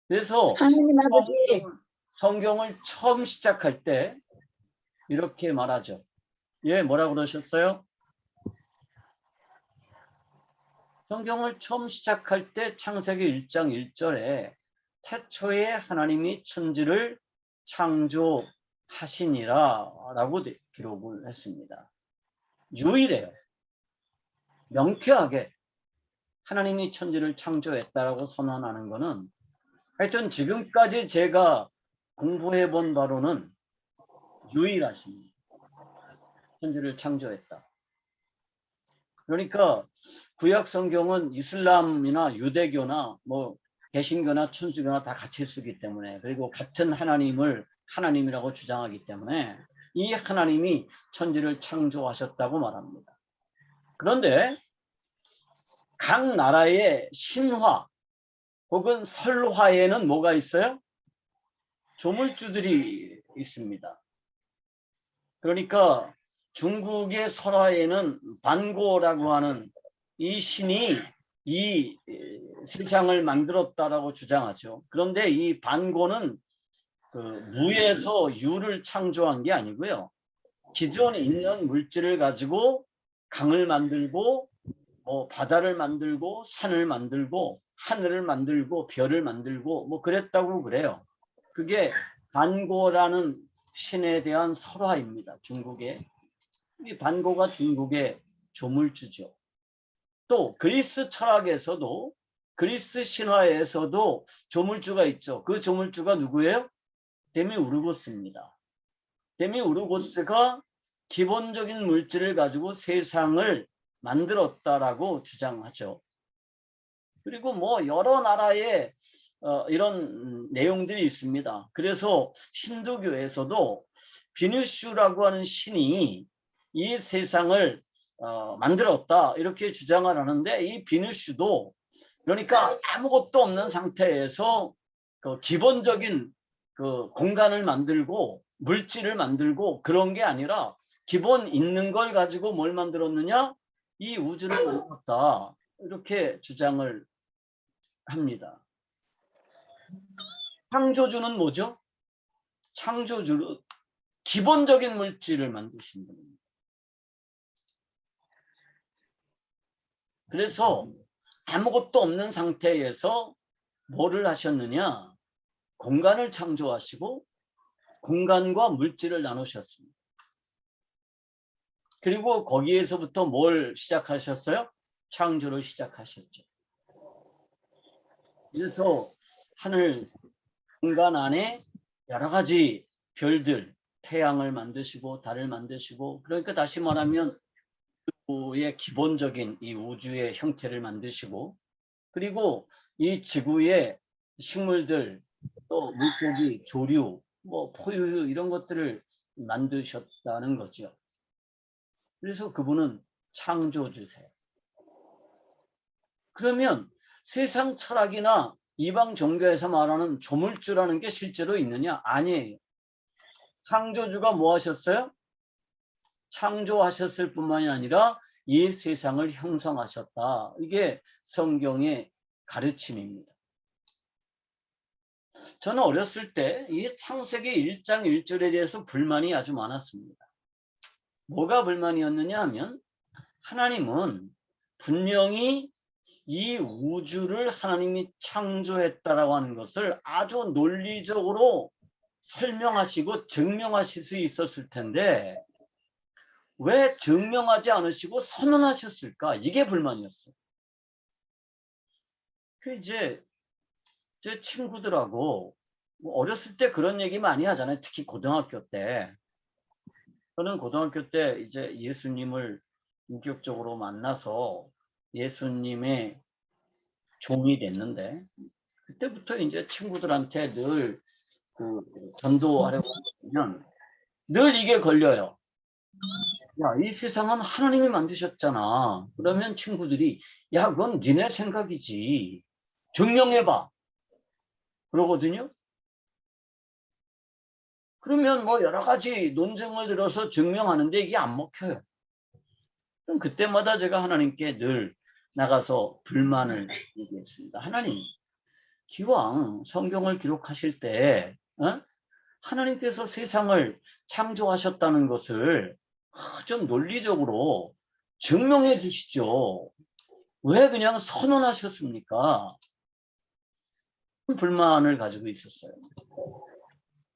그래서 하느님 아버지, 성경을 처음 시작할 때 이렇게 말하죠. 예, 뭐라고 그러셨어요? 성경을 처음 시작할 때 창세기 1장 1절에 태초에 하나님이 천지를 창조하시니라 라고 기록을 했습니다. 유일해요. 명쾌하게 하나님이 천지를 창조했다라고 선언하는 것은 하여튼 지금까지 제가 공부해 본 바로는 유일하십니다. 천지를 창조했다. 그러니까 구약 성경은 이슬람이나 유대교나 뭐 개신교나 천주교나 다 같이 쓰기 때문에, 그리고 같은 하나님을 하나님이라고 주장하기 때문에 이 하나님이 천지를 창조하셨다고 말합니다. 그런데 각 나라의 신화 혹은 설화에는 뭐가 있어요? 조물주들이 있습니다. 그러니까 중국의 설화에는 반고라고 하는 이 신이 이 세상을 만들었다라고 주장하죠. 그런데 이 반고는 그 무에서 유를 창조한 게 아니고요. 기존에 있는 물질을 가지고 강을 만들고 뭐 바다를 만들고 산을 만들고 하늘을 만들고 별을 만들고 뭐 그랬다고 그래요. 그게 반고라는 신에 대한 설화입니다. 중국에. 이 반고가 중국의 조물주죠. 또 그리스 철학에서도, 그리스 신화에서도 조물주가 있죠. 그 조물주가 누구예요? 데미우르고스입니다. 데미우르고스가 기본적인 물질을 가지고 세상을 만들었다라고 주장하죠. 그리고 뭐 여러 나라의 이런 내용들이 있습니다. 그래서 힌두교에서도 비누슈라고 하는 신이 이 세상을 만들었다 이렇게 주장을 하는데, 이 비누슈도 그러니까 아무것도 없는 상태에서 그 기본적인 그 공간을 만들고 물질을 만들고 그런 게 아니라 기본 있는 걸 가지고 뭘 만들었느냐? 이 우주를 만들었다 이렇게 주장을 합니다. 창조주는 뭐죠? 창조주는 기본적인 물질을 만드신 분입니다. 그래서 아무것도 없는 상태에서 뭐를 하셨느냐? 공간을 창조하시고 공간과 물질을 나누셨습니다. 그리고 거기에서부터 뭘 시작하셨어요? 창조를 시작하셨죠. 그래서 하늘 공간 안에 여러 가지 별들, 태양을 만드시고 달을 만드시고, 그러니까 다시 말하면 지구의 기본적인 이 우주의 형태를 만드시고, 그리고 이 지구의 식물들, 또 물고기, 조류, 뭐 포유류 이런 것들을 만드셨다는 거죠. 그래서 그분은 창조주세요. 그러면 세상 철학이나 이방 종교에서 말하는 조물주라는 게 실제로 있느냐? 아니에요. 창조주가 뭐 하셨어요? 창조하셨을 뿐만이 아니라 이 세상을 형성하셨다. 이게 성경의 가르침입니다. 저는 어렸을 때 이 창세기 1장 1절에 대해서 불만이 아주 많았습니다. 뭐가 불만이었느냐 하면, 하나님은 분명히 이 우주를 하나님이 창조했다라고 하는 것을 아주 논리적으로 설명하시고 증명하실 수 있었을 텐데 왜 증명하지 않으시고 선언하셨을까? 이게 불만이었어요. 그 이제 제 친구들하고 뭐 어렸을 때 그런 얘기 많이 하잖아요. 특히 고등학교 때. 저는 고등학교 때 이제 예수님을 인격적으로 만나서 예수님의 종이 됐는데, 그때부터 이제 친구들한테 늘 그 전도하려고 하면 늘 이게 걸려요. 야, 이 세상은 하나님이 만드셨잖아. 그러면 친구들이 야, 그건 니네 생각이지. 증명해봐. 그러거든요. 그러면 뭐 여러 가지 논쟁을 들어서 증명하는데 이게 안 먹혀요. 그럼 그때마다 제가 하나님께 늘 나가서 불만을 얘기했습니다. 하나님, 기왕 성경을 기록하실 때 하나님께서 세상을 창조하셨다는 것을 좀 논리적으로 증명해 주시죠. 왜 그냥 선언하셨습니까? 불만을 가지고 있었어요.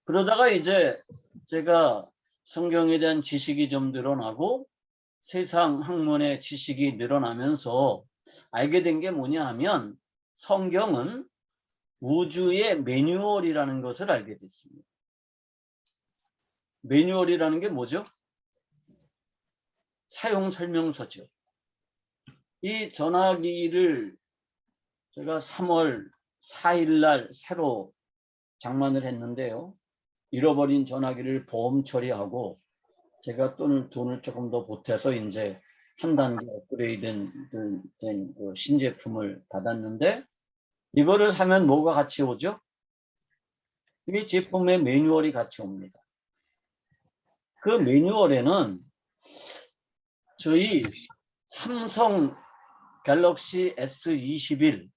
그러다가 이제 제가 성경에 대한 지식이 좀 늘어나고 세상 학문의 지식이 늘어나면서 알게 된 게 뭐냐 하면 성경은 우주의 매뉴얼이라는 것을 알게 됐습니다. 매뉴얼이라는 게 뭐죠? 사용 설명서죠. 이 전화기를 제가 3월 4일 날 새로 장만을 했는데요. 잃어버린 전화기를 보험 처리하고 제가 돈을 조금 더 보태서 이제 한 단계 업그레이드 된 신제품을 받았는데 이거를 사면 뭐가 같이 오죠? 이 제품의 매뉴얼이 같이 옵니다. 그 매뉴얼에는 저희 삼성 갤럭시 S21,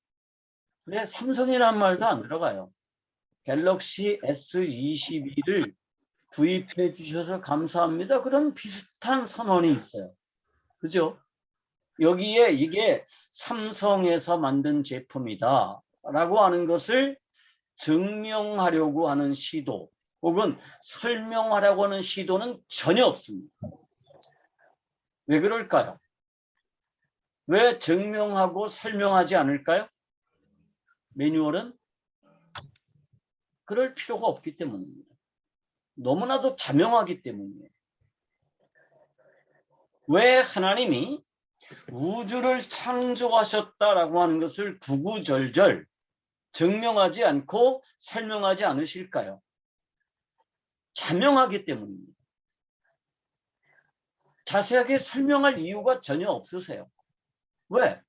그래 삼성이라는 말도 안 들어가요. 갤럭시 S21을 구입해 주셔서 감사합니다. 그런 비슷한 선언이 있어요. 그죠? 여기에 이게 삼성에서 만든 제품이다 라고 하는 것을 증명하려고 하는 시도 혹은 설명하려고 하는 시도는 전혀 없습니다. 왜 그럴까요? 왜 증명하고 설명하지 않을까요? 매뉴얼은 그럴 필요가 없기 때문입니다. 너무나도 자명하기 때문이에요. 왜 하나님이 우주를 창조하셨다라고 하는 것을 구구절절 증명하지 않고 설명하지 않으실까요? 자명하기 때문입니다. 자세하게 설명할 이유가 전혀 없으세요. 왜?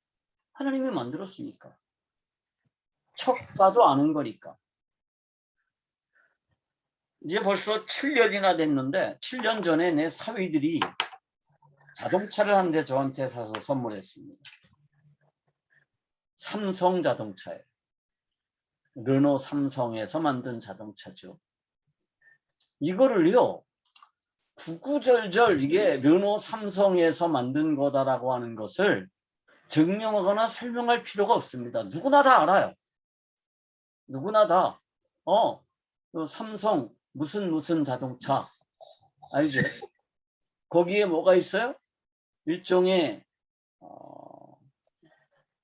하나님이 만들었으니까. 척 봐도 아는 거니까. 이제 벌써 7년이나 됐는데 7년 전에 내 사위들이 자동차를 한 대 저한테 사서 선물했습니다. 삼성 자동차예요. 르노 삼성에서 만든 자동차죠. 이거를요. 구구절절 이게 르노 삼성에서 만든 거다라고 하는 것을 증명하거나 설명할 필요가 없습니다. 누구나 다 알아요. 누구나 다 삼성 무슨 자동차 알죠? 거기에 뭐가 있어요? 일종의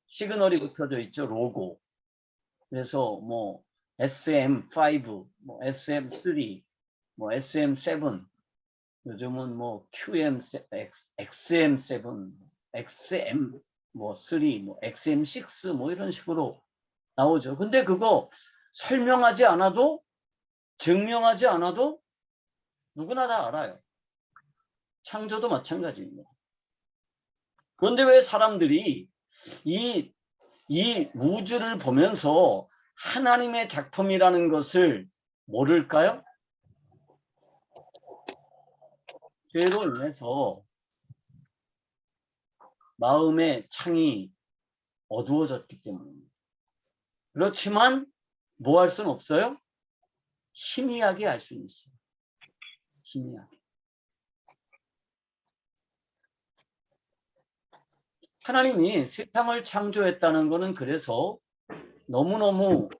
시그널이 붙어져 있죠. 로고. 그래서 뭐 SM5, 뭐 SM3, 뭐 SM7, 요즘은 뭐 XM7, XM 뭐 3, 뭐 XM6 뭐 이런 식으로 나오죠. 근데 그거 설명하지 않아도 증명하지 않아도 누구나 다 알아요. 창조도 마찬가지입니다. 그런데 왜 사람들이 이 우주를 보면서 하나님의 작품이라는 것을 모를까요? 죄로 인해서 마음의 창이 어두워졌기 때문입니다. 그렇지만 뭐 할 수는 없어요? 희미하게 알 수는 있어요. 희미하게. 하나님이 세상을 창조했다는 것은 그래서 너무너무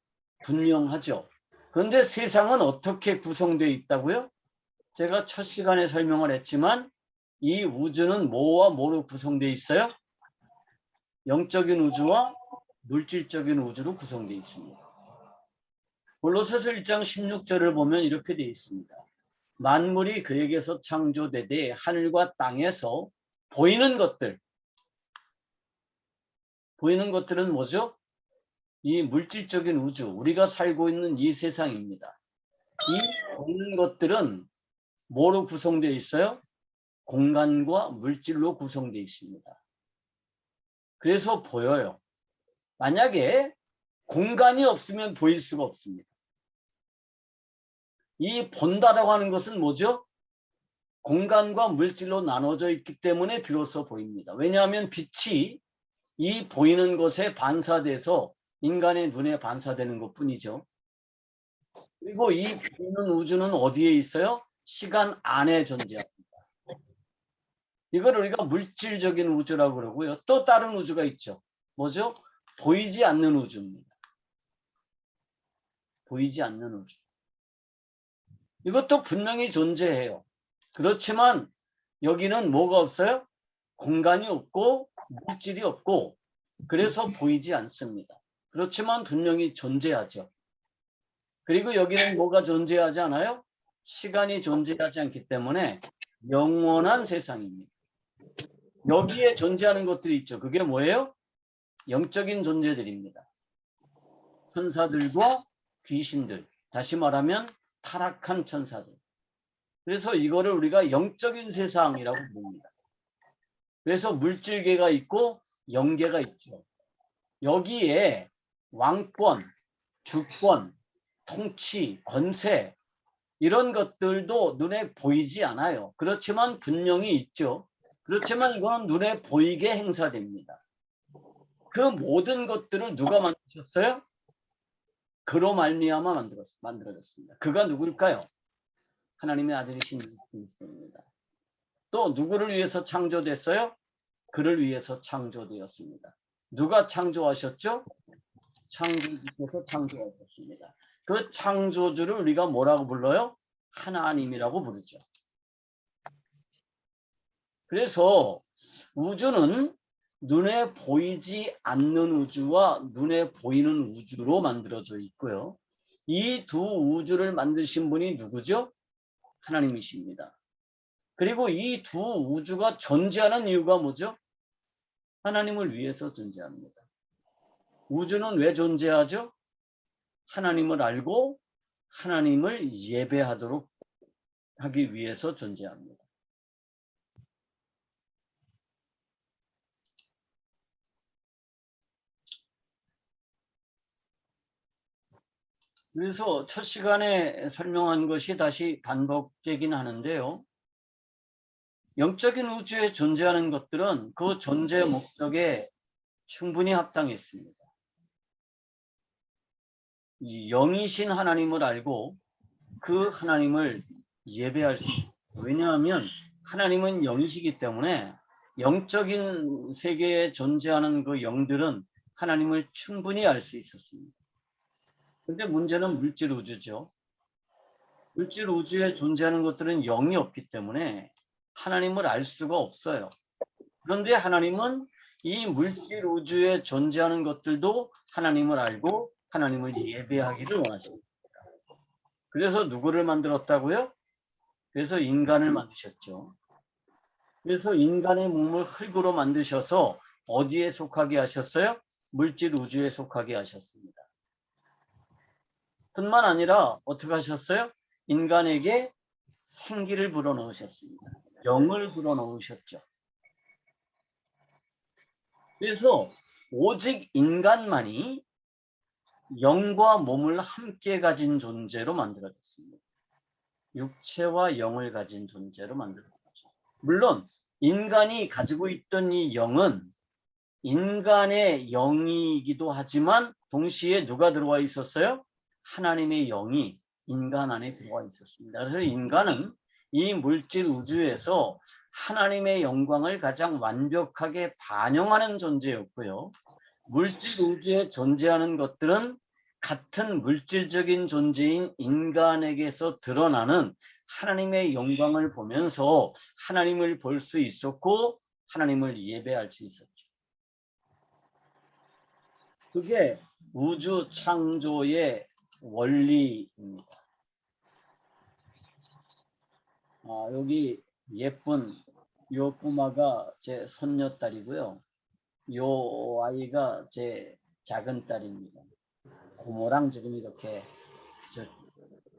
분명하죠. 그런데 세상은 어떻게 구성되어 있다고요? 제가 첫 시간에 설명을 했지만 이 우주는 뭐와 뭐로 구성되어 있어요? 영적인 우주와 물질적인 우주로 구성되어 있습니다. 골로새서 1장 16절을 보면 이렇게 되어 있습니다. 만물이 그에게서 창조되되 하늘과 땅에서 보이는 것들은 뭐죠? 이 물질적인 우주, 우리가 살고 있는 이 세상입니다. 이 보이는 것들은 뭐로 구성되어 있어요? 공간과 물질로 구성되어 있습니다. 그래서 보여요. 만약에 공간이 없으면 보일 수가 없습니다. 이 본다라고 하는 것은 뭐죠? 공간과 물질로 나눠져 있기 때문에 비로소 보입니다. 왜냐하면 빛이 이 보이는 것에 반사돼서 인간의 눈에 반사되는 것뿐이죠. 그리고 이 보이는 우주는 어디에 있어요? 시간 안에 존재합니다. 이걸 우리가 물질적인 우주라고 그러고요. 또 다른 우주가 있죠. 뭐죠? 보이지 않는 우주입니다. 보이지 않는 우주. 이것도 분명히 존재해요. 그렇지만 여기는 뭐가 없어요? 공간이 없고 물질이 없고 그래서 보이지 않습니다. 그렇지만 분명히 존재하죠. 그리고 여기는 뭐가 존재하지 않아요? 시간이 존재하지 않기 때문에 영원한 세상입니다. 여기에 존재하는 것들이 있죠. 그게 뭐예요? 영적인 존재들입니다. 천사들과 귀신들, 다시 말하면 타락한 천사들. 그래서 이거를 우리가 영적인 세상이라고 부릅니다. 그래서 물질계가 있고 영계가 있죠. 여기에 왕권, 주권, 통치, 권세 이런 것들도 눈에 보이지 않아요. 그렇지만 분명히 있죠. 그렇지만 이거는 눈에 보이게 행사됩니다. 그 모든 것들을 누가 만드셨어요? 그로 말미암아 만들어졌습니다. 그가 누굴까요? 하나님의 아들이신 예수 그리스도입니다. 또 누구를 위해서 창조됐어요? 그를 위해서 창조되었습니다. 누가 창조하셨죠? 창조주께서 창조하셨습니다. 그 창조주를 우리가 뭐라고 불러요? 하나님이라고 부르죠. 그래서 우주는 눈에 보이지 않는 우주와 눈에 보이는 우주로 만들어져 있고요. 이 두 우주를 만드신 분이 누구죠? 하나님이십니다. 그리고 이 두 우주가 존재하는 이유가 뭐죠? 하나님을 위해서 존재합니다. 우주는 왜 존재하죠? 하나님을 알고 하나님을 예배하도록 하기 위해서 존재합니다. 그래서 첫 시간에 설명한 것이 다시 반복되긴 하는데요. 영적인 우주에 존재하는 것들은 그 존재 목적에 충분히 합당했습니다. 영이신 하나님을 알고 그 하나님을 예배할 수 있습니다. 왜냐하면 하나님은 영이시기 때문에 영적인 세계에 존재하는 그 영들은 하나님을 충분히 알 수 있었습니다. 근데 문제는 물질 우주죠. 물질 우주에 존재하는 것들은 영이 없기 때문에 하나님을 알 수가 없어요. 그런데 하나님은 이 물질 우주에 존재하는 것들도 하나님을 알고 하나님을 예배하기를 원하십니다. 그래서 누구를 만들었다고요? 그래서 인간을 만드셨죠. 그래서 인간의 몸을 흙으로 만드셔서 어디에 속하게 하셨어요? 물질 우주에 속하게 하셨습니다. 뿐만 아니라 어떻게 하셨어요? 인간에게 생기를 불어넣으셨습니다. 영을 불어넣으셨죠. 그래서 오직 인간만이 영과 몸을 함께 가진 존재로 만들어졌습니다. 육체와 영을 가진 존재로 만들어졌죠. 물론 인간이 가지고 있던 이 영은 인간의 영이기도 하지만 동시에 누가 들어와 있었어요? 하나님의 영이 인간 안에 들어와 있었습니다. 그래서 인간은 이 물질 우주에서 하나님의 영광을 가장 완벽하게 반영하는 존재였고요. 물질 우주에 존재하는 것들은 같은 물질적인 존재인 인간에게서 드러나는 하나님의 영광을 보면서 하나님을 볼 수 있었고 하나님을 예배할 수 있었죠. 그게 우주 창조의 원리입니다. 여기 예쁜 요 꼬마가 제 손녀딸이고요. 요 아이가 제 작은 딸입니다. 고모랑 지금 이렇게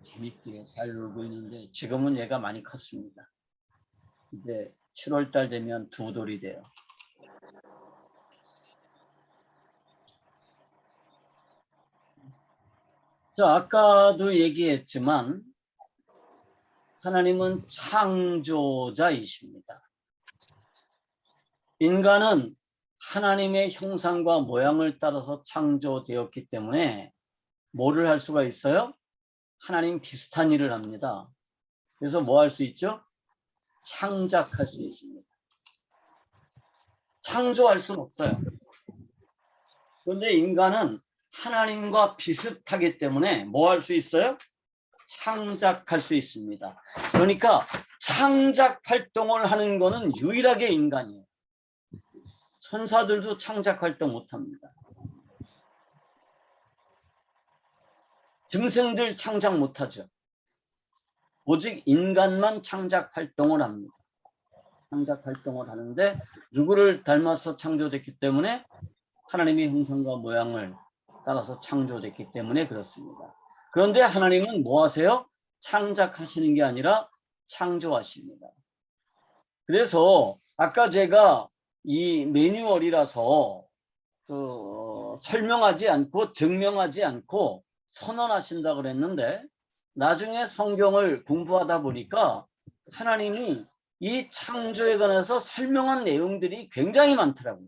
재밌게 잘 놀고 있는데 지금은 얘가 많이 컸습니다. 이제 7월 달 되면 두 돌이 돼요. 자, 아까도 얘기했지만 하나님은 창조자이십니다. 인간은 하나님의 형상과 모양을 따라서 창조되었기 때문에 뭐를 할 수가 있어요? 하나님 비슷한 일을 합니다. 그래서 뭐 할 수 있죠? 창작할 수 있습니다. 창조할 수는 없어요. 그런데 인간은 하나님과 비슷하기 때문에 뭐 할 수 있어요? 창작할 수 있습니다. 그러니까 창작 활동을 하는 거는 유일하게 인간이에요. 천사들도 창작 활동 못합니다. 짐승들 창작 못하죠. 오직 인간만 창작 활동을 합니다. 창작 활동을 하는데 누구를 닮아서 창조됐기 때문에 하나님의 형상과 모양을 따라서 창조됐기 때문에 그렇습니다. 그런데 하나님은 뭐 하세요? 창작하시는 게 아니라 창조하십니다. 그래서 아까 제가 이 매뉴얼이라서 설명하지 않고 증명하지 않고 선언하신다 그랬는데 나중에 성경을 공부하다 보니까 하나님이 이 창조에 관해서 설명한 내용들이 굉장히 많더라고요.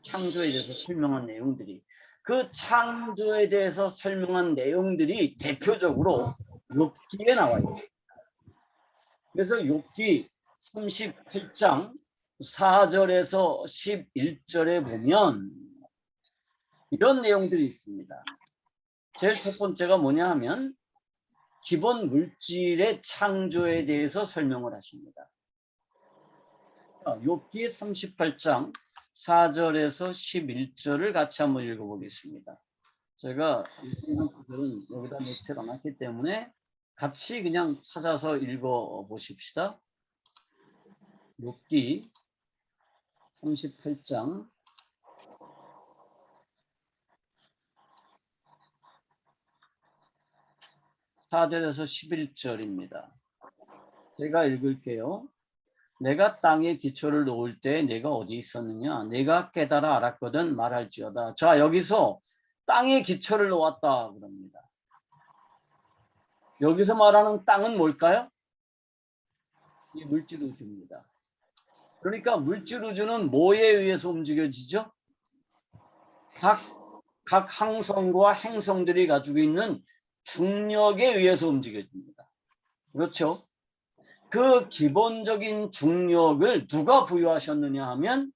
창조에 대해서 설명한 내용들이. 그 창조에 대해서 설명한 내용들이 대표적으로 욥기에 나와 있어요. 그래서 욥기 38장 4절에서 11절에 보면 이런 내용들이 있습니다. 제일 첫 번째가 뭐냐 하면 기본 물질의 창조에 대해서 설명을 하십니다. 욥기 38장 4절에서 11절을 같이 한번 읽어보겠습니다. 제가 읽는 구절은 여기다 놓지 않았기 때문에 같이 그냥 찾아서 읽어보십시다. 욥기 38장 4절에서 11절입니다. 제가 읽을게요. 내가 땅에 기초를 놓을 때 내가 어디 있었느냐? 내가 깨달아 알았거든 말할지어다. 자, 여기서 땅에 기초를 놓았다 그럽니다. 여기서 말하는 땅은 뭘까요? 이 물질 우주입니다. 그러니까 물질 우주는 뭐에 의해서 움직여지죠? 각 항성과 행성들이 가지고 있는 중력에 의해서 움직여집니다. 그렇죠? 그 기본적인 중력을 누가 부여하셨느냐 하면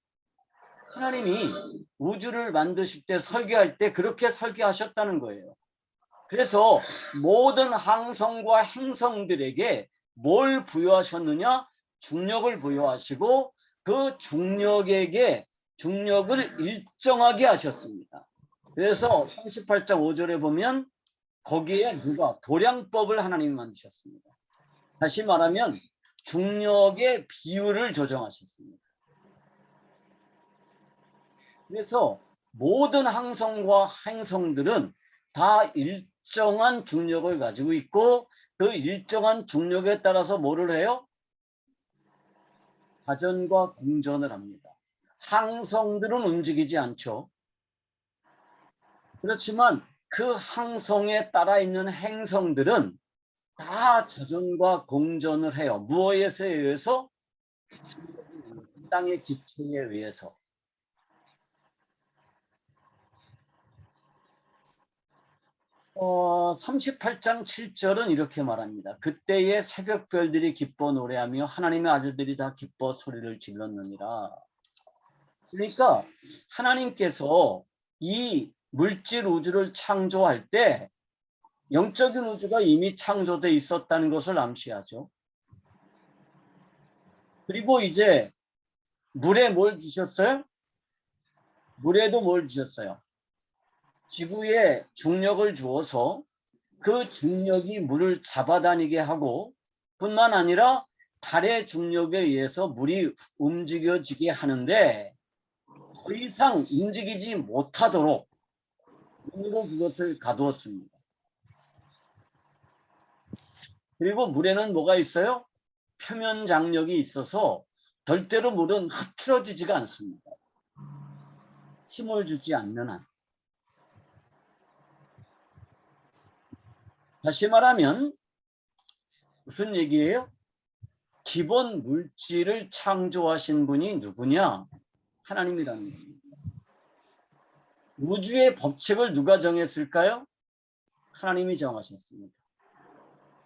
하나님이 우주를 만드실 때 설계할 때 그렇게 설계하셨다는 거예요. 그래서 모든 항성과 행성들에게 뭘 부여하셨느냐? 중력을 부여하시고 그 중력에게 중력을 일정하게 하셨습니다. 그래서 38장 5절에 보면 거기에 누가 도량법을 하나님이 만드셨습니다. 다시 말하면 중력의 비율을 조정하셨습니다. 그래서 모든 항성과 행성들은 다 일정한 중력을 가지고 있고 그 일정한 중력에 따라서 뭐를 해요? 자전과 공전을 합니다. 항성들은 움직이지 않죠. 그렇지만 그 항성에 따라 있는 행성들은 다 자전과 공전을 해요. 무엇에 의해서? 땅의 기초에 의해서. 어, 38장 7절은 이렇게 말합니다. 그때의 새벽별들이 기뻐 노래하며 하나님의 아들들이 다 기뻐 소리를 질렀느니라. 그러니까 하나님께서 이 물질 우주를 창조할 때 영적인 우주가 이미 창조되어 있었다는 것을 암시하죠. 그리고 이제 물에 뭘 주셨어요? 물에도 뭘 주셨어요? 지구에 중력을 주어서 그 중력이 물을 잡아다니게 하고 뿐만 아니라 달의 중력에 의해서 물이 움직여지게 하는데 더 이상 움직이지 못하도록 물로 그것을 가두었습니다. 그리고 물에는 뭐가 있어요? 표면 장력이 있어서 절대로 물은 흐트러지지가 않습니다. 힘을 주지 않는 한. 다시 말하면 무슨 얘기예요? 기본 물질을 창조하신 분이 누구냐? 하나님이라는 겁니다. 우주의 법칙을 누가 정했을까요? 하나님이 정하셨습니다.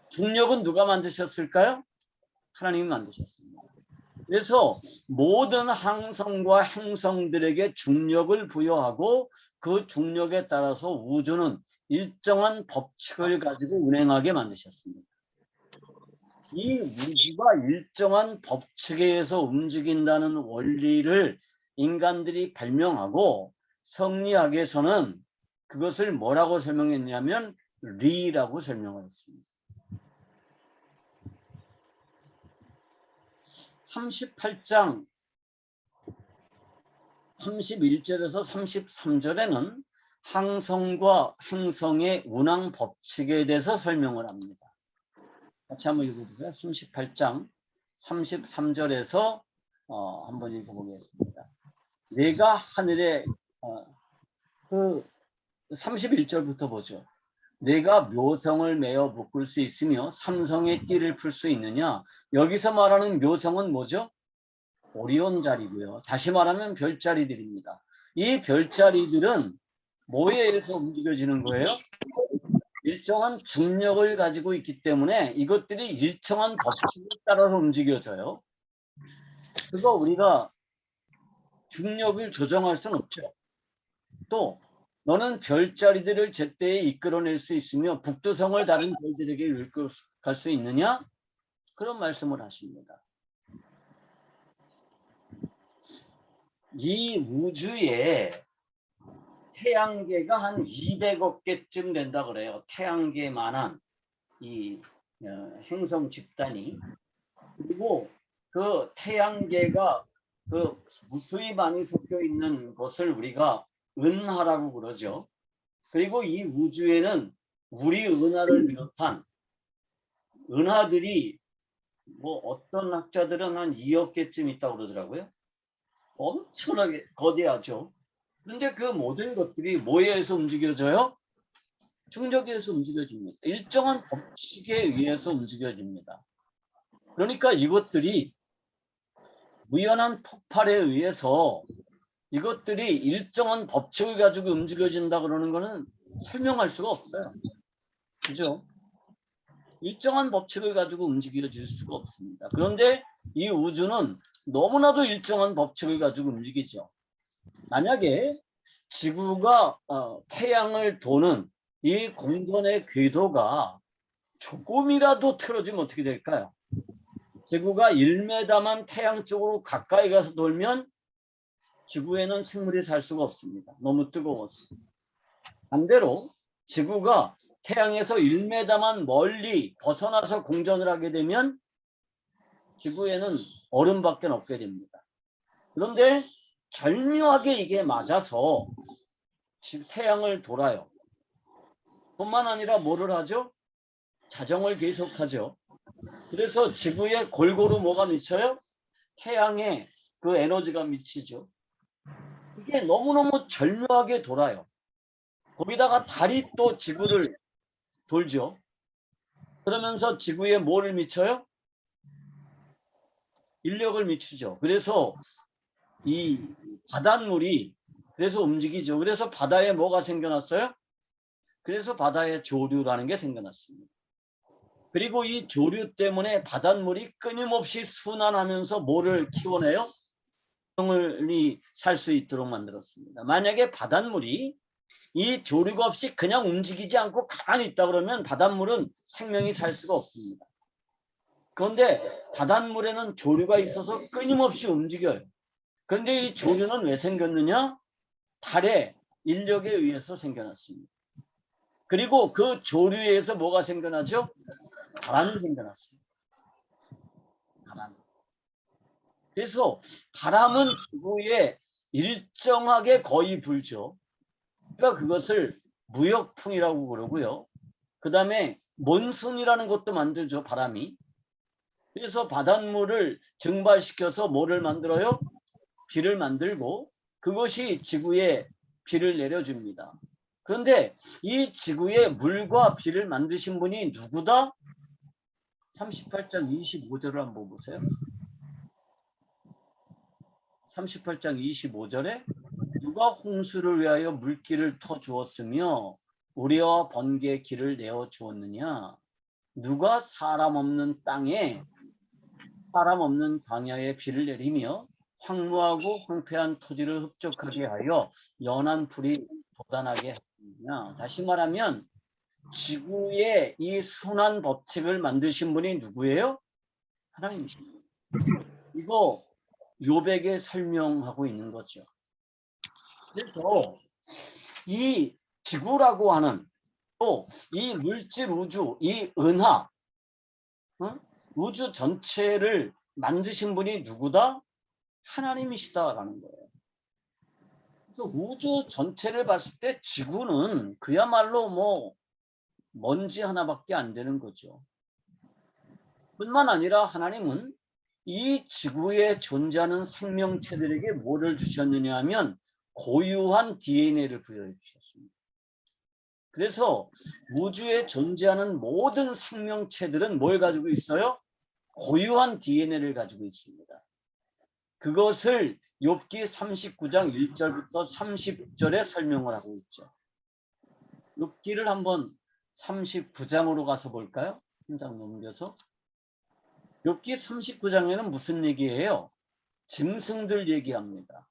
중력은 누가 만드셨을까요? 하나님이 만드셨습니다. 그래서 모든 항성과 행성들에게 중력을 부여하고 그 중력에 따라서 우주는 일정한 법칙을 가지고 운행하게 만드셨습니다. 이 우주가 일정한 법칙에 의해서 움직인다는 원리를 인간들이 발명하고 성리학에서는 그것을 뭐라고 설명했냐면 리라고 설명을 했습니다. 38장 31절에서 33절에는 항성과 행성의 운항 법칙에 대해서 설명을 합니다. 같이 한번 읽어보세요. 38장 33절에서 한번 읽어보겠습니다. 내가 하늘에 31절부터 보죠. 내가 묘성을 메어 묶을 수 있으며 삼성의 띠를 풀 수 있느냐. 여기서 말하는 묘성은 뭐죠? 오리온 자리고요. 다시 말하면 별자리들입니다. 이 별자리들은 뭐에 의해서 움직여지는 거예요? 일정한 중력을 가지고 있기 때문에 이것들이 일정한 법칙에 따라서 움직여져요. 그거 우리가 중력을 조정할 수는 없죠. 또 너는 별자리들을 제때에 이끌어낼 수 있으며 북두성을 다른 별들에게 이끌어갈 수 있느냐? 그런 말씀을 하십니다. 이 우주에 태양계가 한 200억 개쯤 된다 그래요. 태양계만한 이 행성 집단이. 그리고 그 태양계가 그 무수히 많이 섞여 있는 것을 우리가 은하라고 그러죠. 그리고 이 우주에는 우리 은하를 비롯한 은하들이 뭐 어떤 학자들은 한 2억 개쯤 있다고 그러더라고요. 엄청나게 거대하죠. 그런데 그 모든 것들이 뭐에 의해서 움직여져요? 중력에 의해서 움직여집니다. 일정한 법칙에 의해서 움직여집니다. 그러니까 이것들이 우연한 폭발에 의해서 이것들이 일정한 법칙을 가지고 움직여진다 그러는 거는 설명할 수가 없어요. 그죠? 일정한 법칙을 가지고 움직여질 수가 없습니다. 그런데 이 우주는 너무나도 일정한 법칙을 가지고 움직이죠. 만약에 지구가 태양을 도는 이 공전의 궤도가 조금이라도 틀어지면 어떻게 될까요? 지구가 1m만 태양 쪽으로 가까이 가서 돌면 지구에는 생물이 살 수가 없습니다. 너무 뜨거워서. 반대로 지구가 태양에서 1m만 멀리 벗어나서 공전을 하게 되면 지구에는 얼음밖에 없게 됩니다. 그런데 절묘하게 이게 맞아서 태양을 돌아요. 뿐만 아니라 뭐를 하죠? 자정을 계속하죠. 그래서 지구에 골고루 뭐가 미쳐요? 태양에 그 에너지가 미치죠. 이게 너무너무 절묘하게 돌아요. 거기다가 달이 또 지구를 돌죠. 그러면서 지구에 뭐를 미쳐요? 인력을 미치죠. 그래서 이 바닷물이 그래서 움직이죠. 그래서 바다에 뭐가 생겨났어요? 그래서 바다에 조류라는 게 생겨났습니다. 그리고 이 조류 때문에 바닷물이 끊임없이 순환하면서 뭐를 키워내요? 생물이 살 수 있도록 만들었습니다. 만약에 바닷물이 이 조류가 없이 그냥 움직이지 않고 가만히 있다 그러면 바닷물은 생명이 살 수가 없습니다. 그런데 바닷물에는 조류가 있어서 끊임없이 움직여요. 그런데 이 조류는 왜 생겼느냐? 달의 인력에 의해서 생겨났습니다. 그리고 그 조류에 의해서 뭐가 생겨나죠? 바람이 생겨났습니다. 바람. 그래서 바람은 지구에 일정하게 거의 불죠. 그러니까 그것을 무역풍이라고 그러고요. 그 다음에 몬순이라는 것도 만들죠, 바람이. 그래서 바닷물을 증발시켜서 뭐를 만들어요? 비를 만들고 그것이 지구에 비를 내려줍니다. 그런데 이 지구에 물과 비를 만드신 분이 누구다? 38장 25절을 한번 보세요. 38장 25절에 누가 홍수를 위하여 물길을 터주었으며 우리와 번개의 길을 내어 주었느냐? 누가 사람 없는 땅에 사람 없는 광야에 비를 내리며 황무하고 황폐한 토지를 흡족하게 하여 연한 풀이 돋아나게 하느냐? 다시 말하면 지구의 이 순환 법칙을 만드신 분이 누구예요? 하나님이십니다. 이거 요백에 설명하고 있는 거죠. 그래서 이 지구라고 하는 또 이 물질 우주, 이 은하, 우주 전체를 만드신 분이 누구다? 하나님이시다라는 거예요. 그래서 우주 전체를 봤을 때 지구는 그야말로 뭐 먼지 하나밖에 안 되는 거죠. 뿐만 아니라 하나님은 이 지구에 존재하는 생명체들에게 뭐를 주셨느냐 하면 고유한 DNA를 부여해 주셨습니다. 그래서 우주에 존재하는 모든 생명체들은 뭘 가지고 있어요? 고유한 DNA를 가지고 있습니다. 그것을 욥기 39장 1절부터 30절에 설명을 하고 있죠. 욥기를 한번 39장으로 가서 볼까요? 한 장 넘겨서. 욥기 39장에는 무슨 얘기예요? 짐승들 얘기합니다.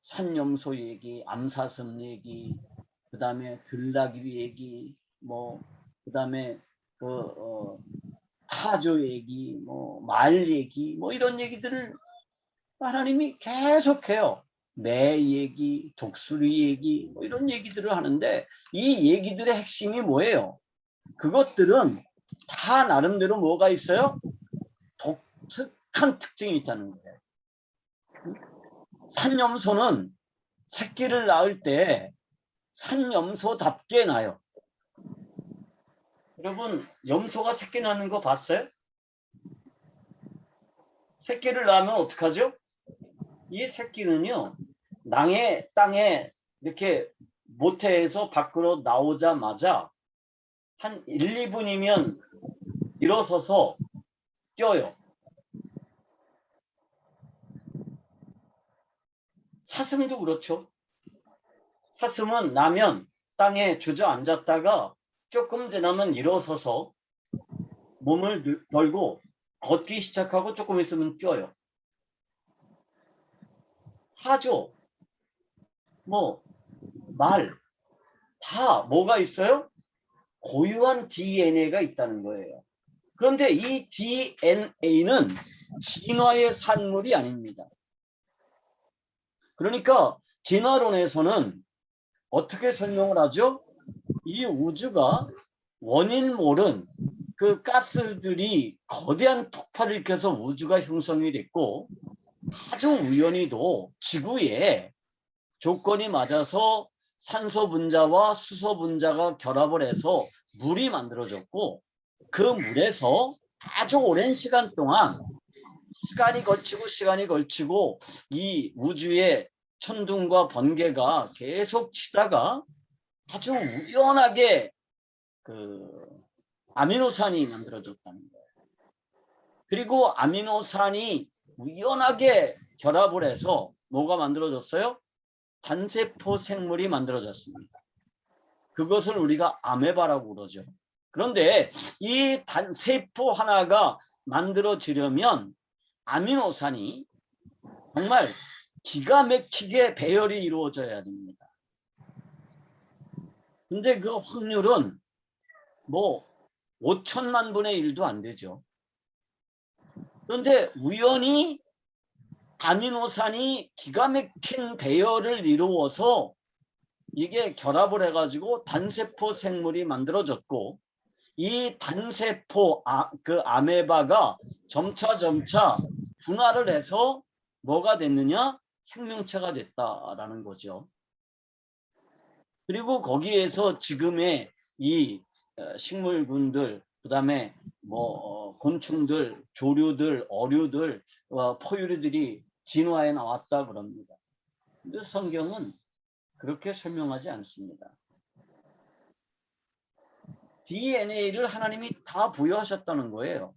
산염소 얘기, 암사슴 얘기, 그 다음에 들나귀 얘기, 그 다음에 타조 얘기, 말 얘기, 이런 얘기들을 하나님이 계속해요. 매 얘기, 독수리 얘기, 이런 얘기들을 하는데 이 얘기들의 핵심이 뭐예요? 그것들은 다 나름대로 뭐가 있어요? 독특한 특징이 있다는 거예요. 산염소는 새끼를 낳을 때 산염소답게 나요. 여러분, 염소가 새끼 낳는 거 봤어요? 새끼를 낳으면 어떡하죠? 이 새끼는요, 땅에 이렇게 모태에서 밖으로 나오자마자 한 1, 2분이면 일어서서 뛰어요. 사슴도 그렇죠. 사슴은 나면 땅에 주저앉았다가 조금 지나면 일어서서 몸을 걸고 걷기 시작하고 조금 있으면 뛰어요. 하죠. 말, 다 뭐가 있어요? 고유한 DNA가 있다는 거예요. 그런데 이 DNA는 진화의 산물이 아닙니다. 그러니까 진화론에서는 어떻게 설명을 하죠? 이 우주가 원인 모른 그 가스들이 거대한 폭발을 일으켜서 우주가 형성이 됐고 아주 우연히도 지구에 조건이 맞아서 산소 분자와 수소 분자가 결합을 해서 물이 만들어졌고 그 물에서 아주 오랜 시간 동안 시간이 걸치고 이 우주의 천둥과 번개가 계속 치다가 아주 우연하게 아미노산이 만들어졌다는 거예요. 그리고 아미노산이 우연하게 결합을 해서 뭐가 만들어졌어요? 단세포 생물이 만들어졌습니다. 그것을 우리가 아메바라고 그러죠. 그런데 이 단세포 하나가 만들어지려면 아미노산이 정말 기가 막히게 배열이 이루어져야 됩니다. 근데 그 확률은 5천만 분의 1도 안 되죠. 그런데 우연히 아미노산이 기가 막힌 배열을 이루어서 이게 결합을 해가지고 단세포 생물이 만들어졌고 이 단세포 아메바가 점차 분화를 해서 뭐가 됐느냐? 생명체가 됐다라는 거죠. 그리고 거기에서 지금의 이 식물군들, 그다음에 뭐 곤충들, 조류들, 어류들, 포유류들이 진화해 나왔다 그럽니다. 근데 성경은 그렇게 설명하지 않습니다. DNA를 하나님이 다 부여하셨다는 거예요.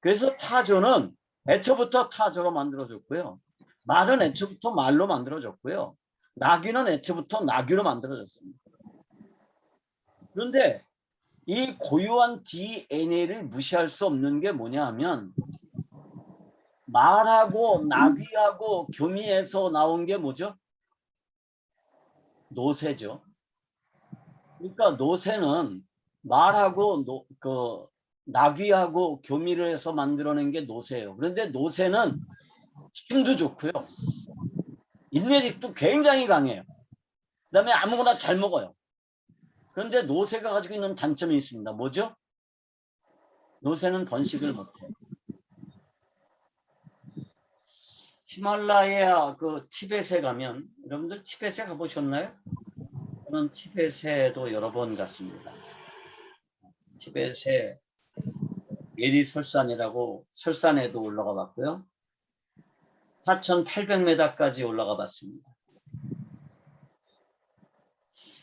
그래서 타조는 애초부터 타조로 만들어졌고요. 말은 애초부터 말로 만들어졌고요. 나귀는 애초부터 나귀로 만들어졌습니다. 그런데 이 고유한 DNA를 무시할 수 없는 게 뭐냐 하면 말하고 나귀하고 교미에서 나온 게 뭐죠? 노새죠. 그러니까 노새는 말하고 나귀하고 교미를 해서 만들어낸 게 노새예요. 그런데 노새는 힘도 좋고요. 인내력도 굉장히 강해요. 그 다음에 아무거나 잘 먹어요. 그런데 노새가 가지고 있는 단점이 있습니다. 뭐죠? 노새는 번식을 못해요. 히말라야 그 티벳에 가면, 여러분들 티벳에 가보셨나요? 저는 티벳에도 여러 번 갔습니다. 티벳에 예리설산이라고 설산에도 올라가 봤고요. 4,800m까지 올라가 봤습니다.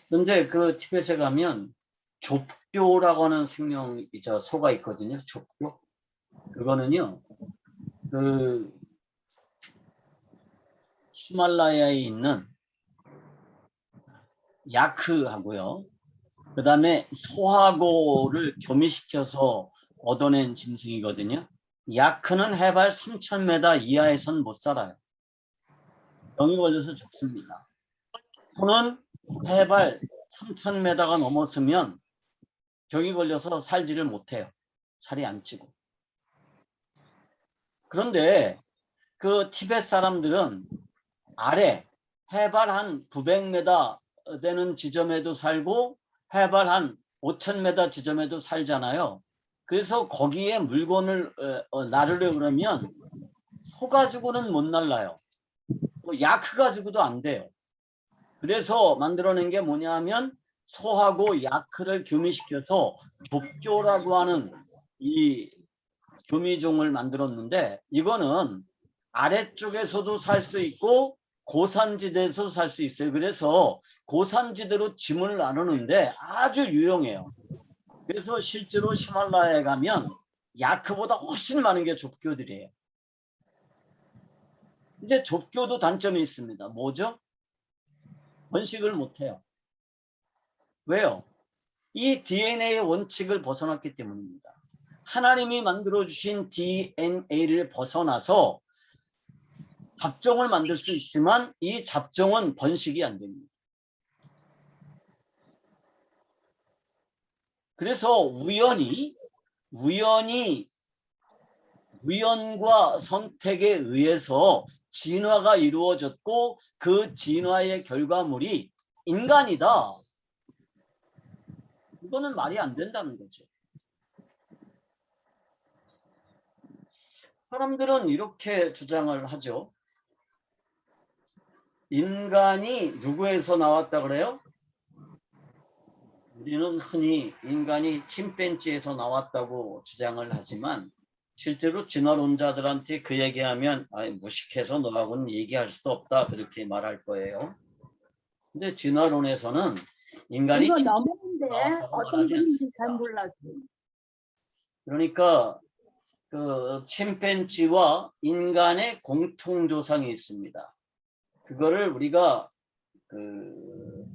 그런데 그 티벳에 가면 좁교라고 하는 생명이죠. 소가 있거든요. 좁교. 그거는요. 그 히말라야에 있는 야크하고요. 그 다음에 소하고를 교미시켜서 얻어낸 짐승이거든요. 야크는 해발 3,000m 이하에선 못 살아요. 병이 걸려서 죽습니다. 소는 해발 3,000m가 넘었으면 병이 걸려서 살지를 못해요. 살이 안 찌고. 그런데 그 티벳 사람들은 아래 해발 한 900m 되는 지점에도 살고 해발 한 5,000m 지점에도 살잖아요. 그래서 거기에 물건을 나르려 그러면 소 가지고는 못 날라요. 야크 가지고도 안 돼요. 그래서 만들어낸 게 뭐냐면 소하고 야크를 교미시켜서 좁교라고 하는 이 교미종을 만들었는데 이거는 아래쪽에서도 살 수 있고 고산지대에서도 살 수 있어요. 그래서 고산지대로 짐을 나누는데 아주 유용해요. 그래서 실제로 히말라야에 가면 야크보다 훨씬 많은 게 좁교들이에요. 근데 좁교도 단점이 있습니다. 뭐죠? 번식을 못해요. 왜요? 이 DNA의 원칙을 벗어났기 때문입니다. 하나님이 만들어주신 DNA를 벗어나서 잡종을 만들 수 있지만 이 잡종은 번식이 안 됩니다. 그래서 우연과 선택에 의해서 진화가 이루어졌고 그 진화의 결과물이 인간이다. 이거는 말이 안 된다는 거죠. 사람들은 이렇게 주장을 하죠. 인간이 누구에서 나왔다 그래요? 우리는 흔히 인간이 침팬지에서 나왔다고 주장을 하지만 실제로 진화론자들한테 그 얘기하면 무식해서 너하고는 얘기할 수도 없다 그렇게 말할 거예요. 근데 진화론에서는 인간이 이거 넘었는데 어떤 분인지 잘 않습니다. 몰랐어요. 그러니까 그 침팬지와 인간의 공통 조상이 있습니다. 그거를 우리가 그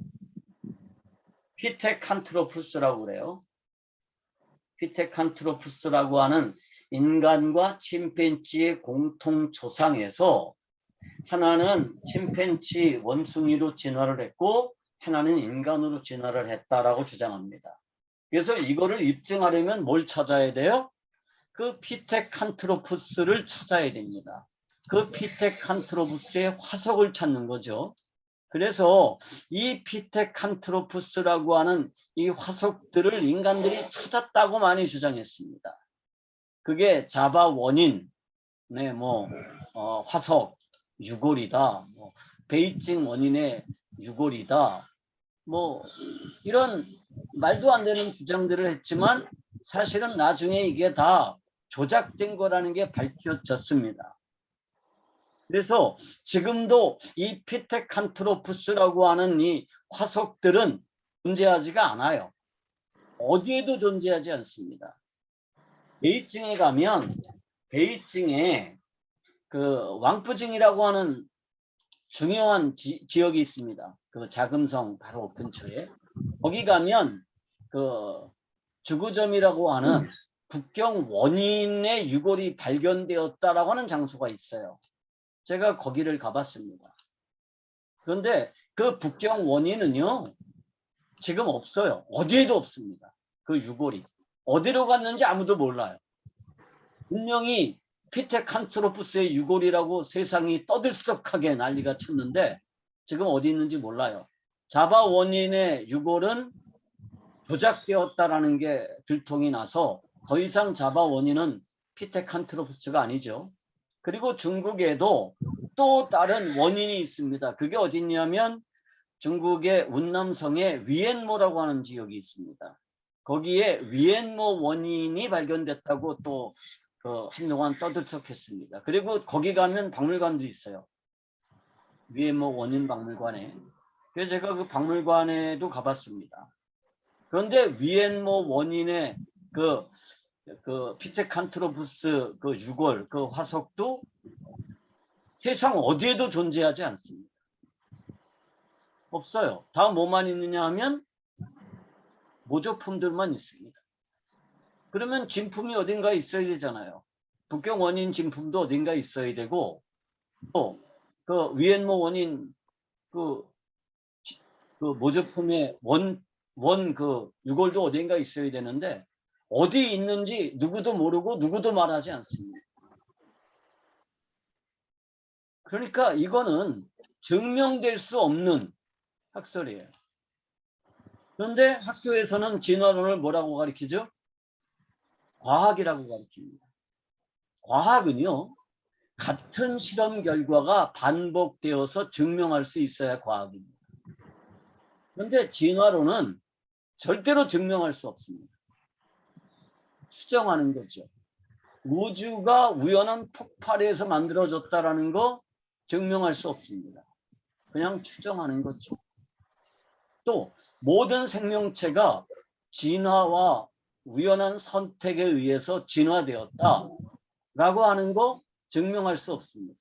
피테칸트로푸스라고 그래요. 피테칸트로푸스라고 하는 인간과 침팬지의 공통 조상에서 하나는 침팬지 원숭이로 진화를 했고 하나는 인간으로 진화를 했다라고 주장합니다. 그래서 이거를 입증하려면 뭘 찾아야 돼요? 그 피테칸트로푸스를 찾아야 됩니다. 그 피테칸트로푸스의 화석을 찾는 거죠. 그래서 이 피테칸트로푸스라고 하는 이 화석들을 인간들이 찾았다고 많이 주장했습니다. 그게 자바 원인, 화석, 유골이다, 베이징 원인의 유골이다, 뭐 이런 말도 안 되는 주장들을 했지만 사실은 나중에 이게 다 조작된 거라는 게 밝혀졌습니다. 그래서 지금도 이 피테칸트로푸스라고 하는 이 화석들은 존재하지가 않아요. 어디에도 존재하지 않습니다. 베이징에 가면 베이징에 그 왕푸징이라고 하는 중요한 지역이 있습니다. 그 자금성 바로 근처에. 거기 가면 그 주구점이라고 하는 북경 원인의 유골이 발견되었다라고 하는 장소가 있어요. 제가 거기를 가봤습니다. 그런데 그 북경 원인은요, 지금 없어요. 어디에도 없습니다. 그 유골이. 어디로 갔는지 아무도 몰라요. 분명히 피테칸트로푸스의 유골이라고 세상이 떠들썩하게 난리가 쳤는데 지금 어디 있는지 몰라요. 자바 원인의 유골은 조작되었다라는 게 들통이 나서 더 이상 자바 원인은 피테칸트로푸스가 아니죠. 그리고 중국에도 또 다른 원인이 있습니다. 그게 어디 있냐면 중국의 운남성에 위엔모라고 하는 지역이 있습니다. 거기에 위엔모 원인이 발견됐다고 또 한동안 떠들썩했습니다. 그리고 거기 가면 박물관도 있어요. 위엔모 원인 박물관에. 그래서 제가 그 박물관에도 가봤습니다. 그런데 위엔모 원인의 그 피테칸트로푸스 그 유골, 그 화석도 세상 어디에도 존재하지 않습니다. 없어요. 다 뭐만 있느냐 하면 모조품들만 있습니다. 그러면 진품이 어딘가 있어야 되잖아요. 북경 원인 진품도 어딘가 있어야 되고, 또 그 위엔모 원인 그 모조품의 그 유골도 어딘가 있어야 되는데 어디 있는지 누구도 모르고 누구도 말하지 않습니다. 그러니까 이거는 증명될 수 없는 학설이에요. 그런데 학교에서는 진화론을 뭐라고 가르치죠? 과학이라고 가르칩니다. 과학은요, 같은 실험 결과가 반복되어서 증명할 수 있어야 과학입니다. 그런데 진화론은 절대로 증명할 수 없습니다. 추정하는 거죠. 우주가 우연한 폭발에서 만들어졌다라는 거 증명할 수 없습니다. 그냥 추정하는 거죠. 또 모든 생명체가 진화와 우연한 선택에 의해서 진화되었다라고 하는 거 증명할 수 없습니다.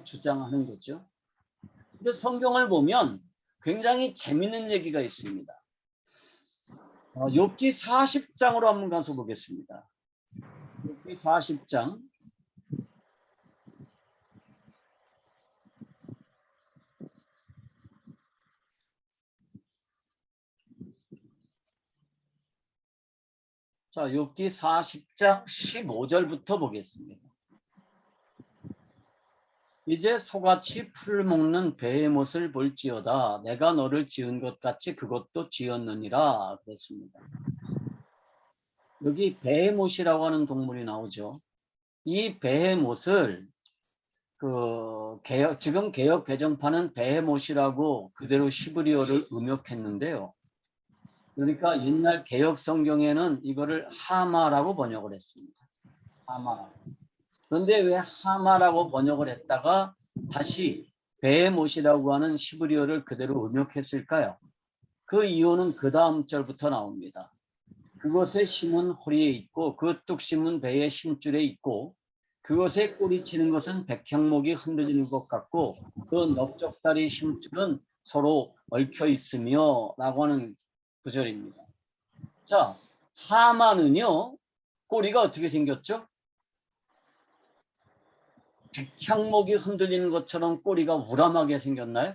주장하는 거죠. 근데 성경을 보면 굉장히 재밌는 얘기가 있습니다. 욥기 40장으로 한번 가서 보겠습니다. 욥기 40장. 자, 욥기 40장 15절부터 보겠습니다. 이제 소같이 풀 먹는 베헤못을 볼지어다. 내가 너를 지은 것 같이 그것도 지었느니라 그랬습니다. 여기 베헤못이라고 하는 동물이 나오죠. 이 베헤못을 지금 개역 개정판은 베헤못이라고 그대로 히브리어를 음역했는데요. 그러니까 옛날 개역 성경에는 이거를 하마라고 번역을 했습니다. 하마. 그런데 왜 하마라고 번역을 했다가 다시 베헤못이라고 하는 히브리어를 그대로 음역했을까요? 그 이유는 그 다음 절부터 나옵니다. 그것의 심은 허리에 있고 그 뚝심은 배의 심줄에 있고 그것의 꼬리치는 것은 백향목이 흔들리는 것 같고 그 넓적다리 심줄은 서로 얽혀 있으며 라고 하는 구절입니다. 자, 하마는요, 꼬리가 어떻게 생겼죠? 백향목이 흔들리는 것처럼 꼬리가 우람하게 생겼나요?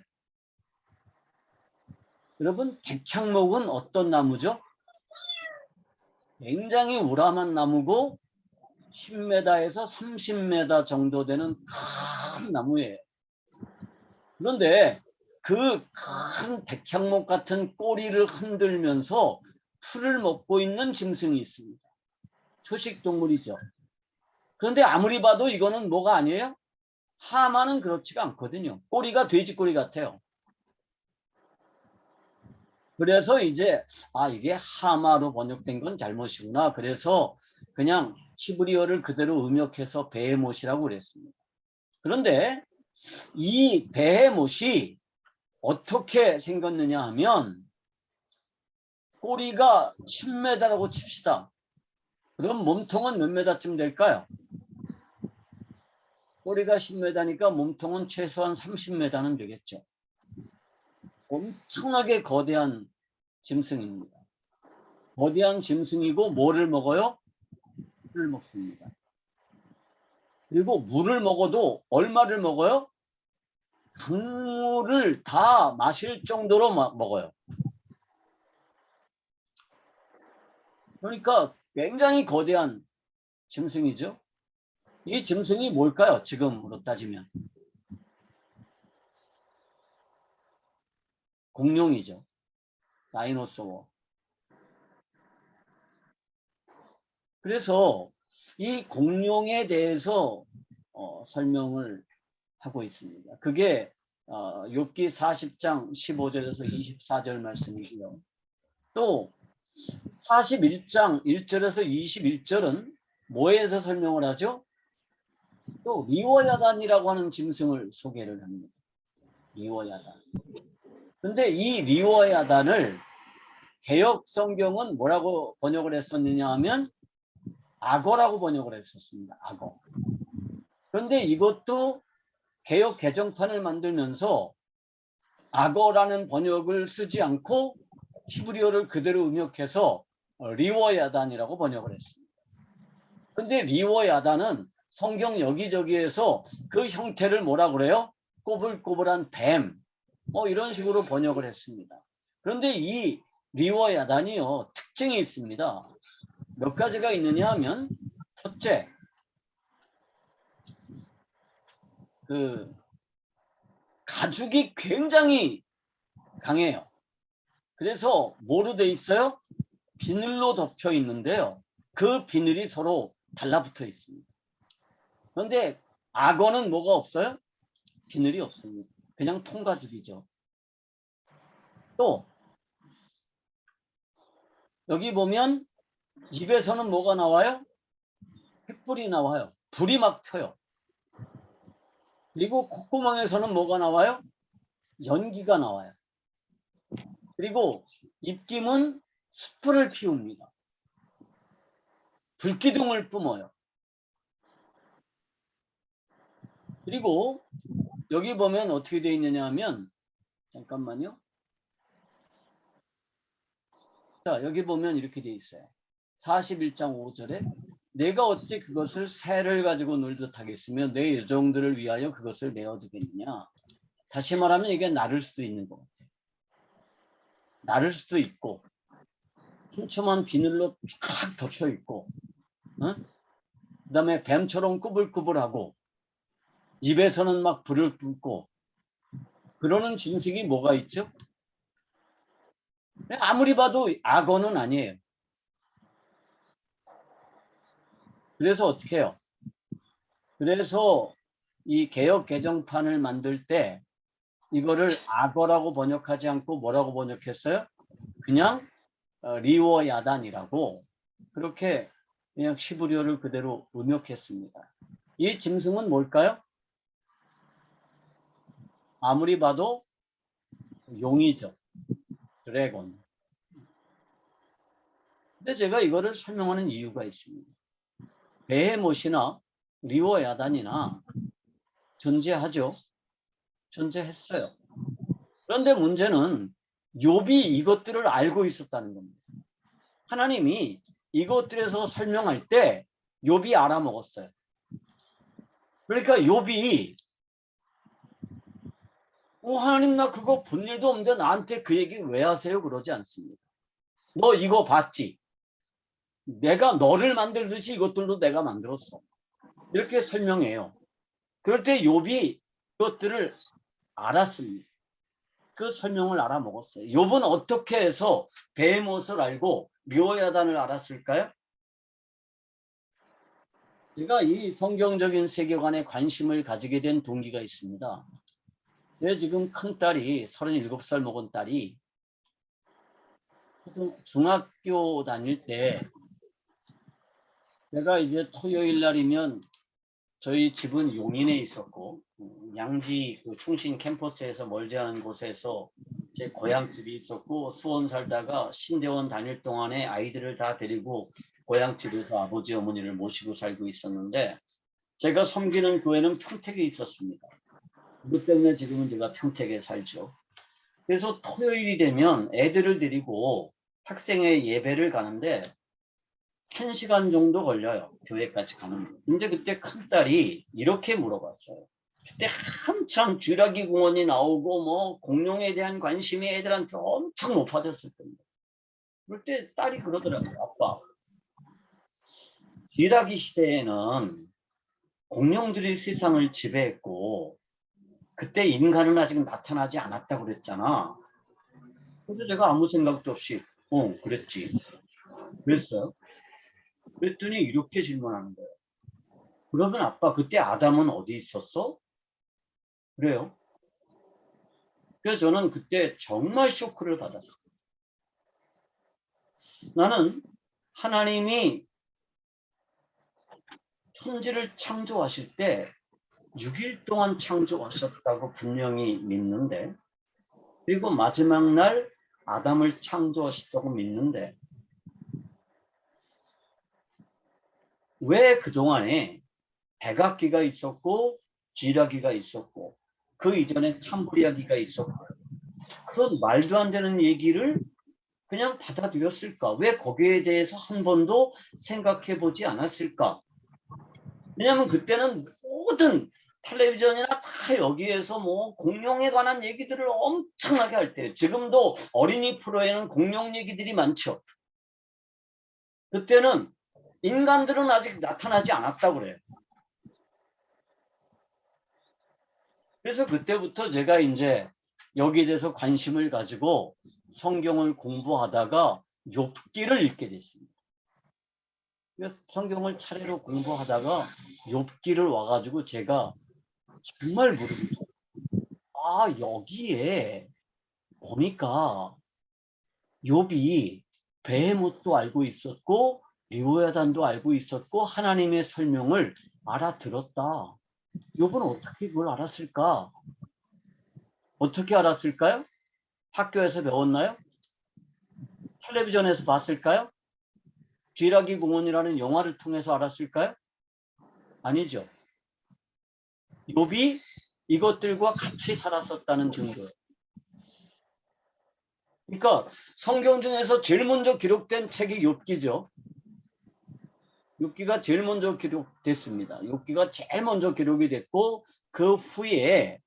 여러분, 백향목은 어떤 나무죠? 굉장히 우람한 나무고 10m에서 30m 정도 되는 큰 나무예요. 그런데 그 큰 백향목 같은 꼬리를 흔들면서 풀을 먹고 있는 짐승이 있습니다. 초식동물이죠. 그런데 아무리 봐도 이거는 뭐가 아니에요? 하마는 그렇지가 않거든요. 꼬리가 돼지꼬리 같아요. 그래서 이제 이게 하마로 번역된 건 잘못이구나. 그래서 그냥 히브리어를 그대로 음역해서 베헤못이라고 그랬습니다. 그런데 이 베헤못이 어떻게 생겼느냐 하면 꼬리가 10m라고 칩시다. 그럼 몸통은 몇 m쯤 될까요? 꼬리가 10m니까 몸통은 최소한 30m는 되겠죠. 엄청나게 거대한 짐승입니다. 거대한 짐승이고 뭐를 먹어요? 물을 먹습니다. 그리고 물을 먹어도 얼마를 먹어요? 강물을 다 마실 정도로 먹어요. 그러니까 굉장히 거대한 짐승이죠. 이 짐승이 뭘까요? 지금으로 따지면 공룡이죠. 다이노소어. 그래서 이 공룡에 대해서 설명을 하고 있습니다. 그게 욥기 40장 15절에서 24절 말씀이고요. 또 41장 1절에서 21절은 뭐에 대해서 설명을 하죠? 또 리워야단이라고 하는 짐승을 소개를 합니다. 리워야단. 근데 이 리워야단을 개역 성경은 뭐라고 번역을 했었느냐 하면 악어라고 번역을 했었습니다. 악어. 그런데 이것도 개역 개정판을 만들면서 악어라는 번역을 쓰지 않고 히브리어를 그대로 음역해서 리워야단이라고 번역을 했습니다. 그런데 리워야단은 성경 여기저기에서 그 형태를 뭐라 그래요? 꼬불꼬불한 뱀, 이런 식으로 번역을 했습니다. 그런데 이 리워야단이요, 특징이 있습니다. 몇 가지가 있느냐 하면, 첫째, 가죽이 굉장히 강해요. 그래서 뭐로 돼 있어요? 비늘로 덮여 있는데요. 그 비늘이 서로 달라붙어 있습니다. 그런데 악어는 뭐가 없어요? 비늘이 없습니다. 그냥 통가죽이죠. 또 여기 보면 입에서는 뭐가 나와요? 횃불이 나와요. 불이 막 튀어요. 그리고 콧구멍에서는 뭐가 나와요? 연기가 나와요. 그리고 입김은 숯불을 피웁니다. 불기둥을 뿜어요. 그리고 여기 보면 어떻게 되어 있느냐 하면, 잠깐만요. 자, 여기 보면 이렇게 되어 있어요. 41장 5절에 내가 어찌 그것을 새를 가지고 놀듯 하겠으며 내 여종들을 위하여 그것을 내어두겠느냐. 다시 말하면 이게 나를 수도 있는 것 같아요. 나를 수도 있고 촘촘한 비늘로 쫙 덮여 있고, 그 다음에 뱀처럼 꾸불꾸불하고 입에서는 막 불을 뿜고 그러는 짐승이 뭐가 있죠? 아무리 봐도 악어는 아니에요. 그래서 어떻게 해요? 그래서 이 개역 개정판을 만들 때 이거를 악어라고 번역하지 않고 뭐라고 번역했어요? 그냥 리워야단이라고 그렇게 그냥 히브리어를 그대로 음역했습니다. 이 짐승은 뭘까요? 아무리 봐도 용이죠. 드래곤. 근데 제가 이거를 설명하는 이유가 있습니다. 베헤못이나 리워야단이나 존재하죠. 존재했어요. 그런데 문제는 욥이 이것들을 알고 있었다는 겁니다. 하나님이 이것들에서 설명할 때 욥이 알아먹었어요. 그러니까 욥이 하나님 나 그거 본 일도 없는데 나한테 그 얘기 왜 하세요? 그러지 않습니다. 너 이거 봤지? 내가 너를 만들듯이 이것들도 내가 만들었어. 이렇게 설명해요. 그럴 때 욥이 그것들을 알았습니다. 그 설명을 알아먹었어요. 욥은 어떻게 해서 베헤못을 알고 리워야단을 알았을까요? 제가 이 성경적인 세계관에 관심을 가지게 된 동기가 있습니다. 제 지금 큰 딸이 37살 먹은 딸이 중학교 다닐 때 제가 이제 토요일 날이면 저희 집은 용인에 있었고 양지 그 충신 캠퍼스에서 멀지 않은 곳에서 제 고향집이 있었고 수원 살다가 신대원 다닐 동안에 아이들을 다 데리고 고향집에서 아버지 어머니를 모시고 살고 있었는데 제가 섬기는 교회는 평택에 있었습니다. 그것 때문에 지금은 제가 평택에 살죠. 그래서 토요일이 되면 애들을 데리고 학생회 예배를 가는데 1시간 정도 걸려요. 교회까지 가는 데. 근데 그때 큰딸이 이렇게 물어봤어요. 그때 한참 쥐라기 공원이 나오고 뭐 공룡에 대한 관심이 애들한테 엄청 높아졌을 겁니다. 그럴 때 딸이 그러더라고요. 아빠, 쥐라기 시대에는 공룡들이 세상을 지배했고 그때 인간은 아직 나타나지 않았다고 그랬잖아. 그래서 제가 아무 생각도 없이 그랬지. 그랬어요. 그랬더니 이렇게 질문하는 거예요. 그러면 아빠 그때 아담은 어디 있었어? 그래요. 그래서 저는 그때 정말 쇼크를 받았어요. 나는 하나님이 천지를 창조하실 때 6일 동안 창조하셨다고 분명히 믿는데 그리고 마지막 날 아담을 창조하셨다고 믿는데 왜 그동안에 백악기가 있었고 쥐라기가 있었고 그 이전에 캄브리아기가 있었고 그런 말도 안 되는 얘기를 그냥 받아들였을까? 왜 거기에 대해서 한 번도 생각해 보지 않았을까? 왜냐하면 그때는 모든 텔레비전이나 다 여기에서 뭐 공룡에 관한 얘기들을 엄청나게 할 때 지금도 어린이 프로에는 공룡 얘기들이 많죠. 그때는 인간들은 아직 나타나지 않았다고 그래요. 그래서 그때부터 제가 이제 여기에 대해서 관심을 가지고 성경을 공부하다가 욥기를 읽게 됐습니다. 성경을 차례로 공부하다가 욥기를 와가지고 제가 정말 모르겠어요. 여기에 보니까 욥이 베헤못도 알고 있었고 리오야단도 알고 있었고 하나님의 설명을 알아들었다. 욥은 어떻게 그걸 알았을까? 어떻게 알았을까요? 학교에서 배웠나요? 텔레비전에서 봤을까요? 쥐라기 공원이라는 영화를 통해서 알았을까요? 아니죠. 욥이 이것들과 같이 살았었다는 증거예요. 그러니까 성경 중에서 제일 먼저 기록된 책이 욥기죠. 욥기가 제일 먼저 기록됐습니다. 욥기가 제일 먼저 기록이 됐고 그 후에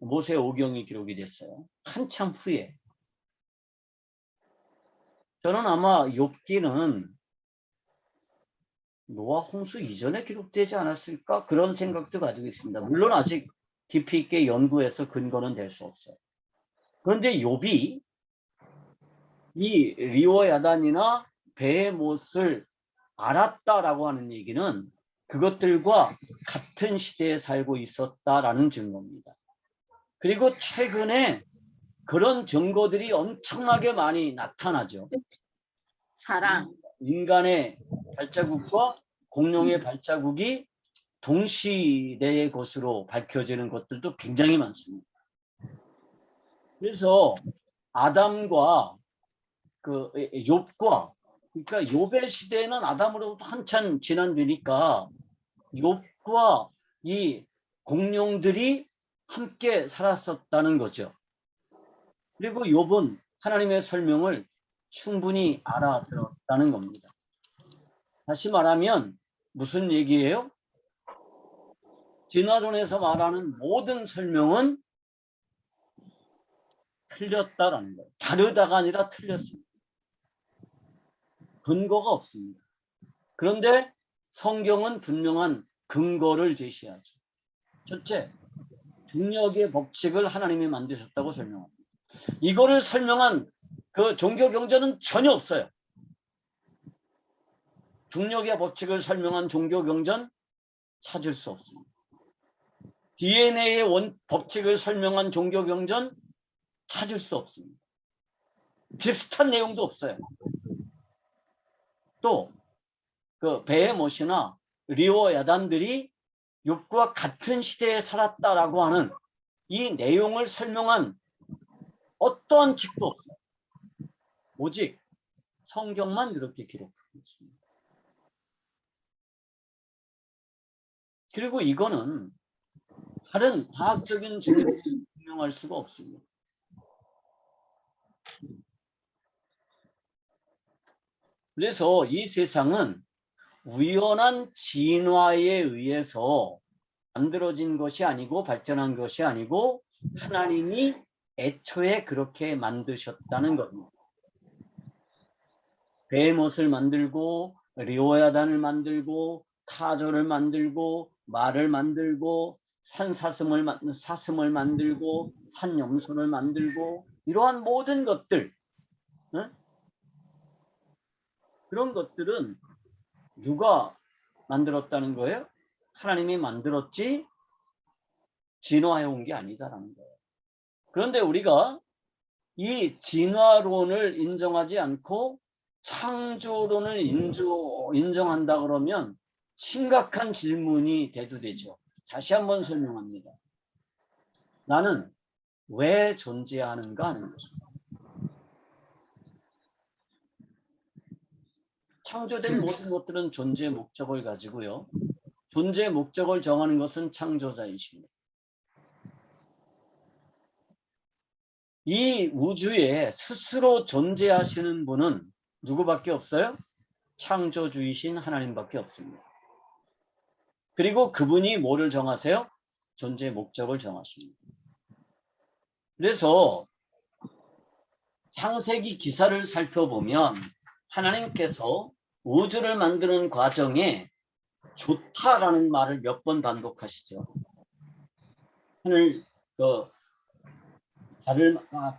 모세오경이 기록이 됐어요. 한참 후에. 저는 아마 욥기는 노아 홍수 이전에 기록되지 않았을까 그런 생각도 가지고 있습니다. 물론 아직 깊이 있게 연구해서 근거는 될 수 없어요. 그런데 욥이 이 리오야단이나 베헤못을 알았다라고 하는 얘기는 그것들과 같은 시대에 살고 있었다라는 증거입니다. 그리고 최근에 그런 증거들이 엄청나게 많이 나타나죠. 사랑. 인간의 발자국과 공룡의 발자국이 동시대의 것으로 밝혀지는 것들도 굉장히 많습니다. 그래서 아담과 그 욥과 그러니까 욥의 시대에는 아담으로부터 한참 지난 뒤니까 욥과 이 공룡들이 함께 살았었다는 거죠. 그리고 욥은 하나님의 설명을 충분히 알아들었다는 겁니다. 다시 말하면 무슨 얘기예요? 진화론에서 말하는 모든 설명은 틀렸다라는 거예요. 다르다가 아니라 틀렸습니다. 근거가 없습니다. 그런데 성경은 분명한 근거를 제시하죠. 첫째, 중력의 법칙을 하나님이 만드셨다고 설명합니다. 이거를 설명한 그 종교 경전은 전혀 없어요. 중력의 법칙을 설명한 종교 경전 찾을 수 없습니다. DNA의 법칙을 설명한 종교 경전 찾을 수 없습니다. 비슷한 내용도 없어요. 또 그 베헤못이나 리오 야단들이 욥과 같은 시대에 살았다라고 하는 이 내용을 설명한 어떠한 책도 없어요. 오직 성경만 이렇게 기록하고 있습니다. 그리고 이거는 다른 과학적인 증거로 증명할 수가 없습니다. 그래서 이 세상은 우연한 진화에 의해서 만들어진 것이 아니고 발전한 것이 아니고 하나님이 애초에 그렇게 만드셨다는 겁니다. 베헤못을 만들고 리오야단을 만들고 타조를 만들고 말을 만들고 산사슴을 만들고 산염소를 만들고 이러한 모든 것들, 응? 그런 것들은 누가 만들었다는 거예요? 하나님이 만들었지 진화해 온 게 아니다라는 거예요. 그런데 우리가 이 진화론을 인정하지 않고 창조론을 인정한다 그러면 심각한 질문이 대두되죠. 다시 한번 설명합니다. 나는 왜 존재하는가 하는 거죠. 창조된 모든 것들은 존재의 목적을 가지고요. 존재의 목적을 정하는 것은 창조자이십니다. 이 우주에 스스로 존재하시는 분은 누구밖에 없어요? 창조주이신 하나님밖에 없습니다. 그리고 그분이 뭐를 정하세요? 존재의 목적을 정하십니다. 그래서 창세기 기사를 살펴보면 하나님께서 우주를 만드는 과정에 좋다라는 말을 몇 번 반복하시죠. 하늘,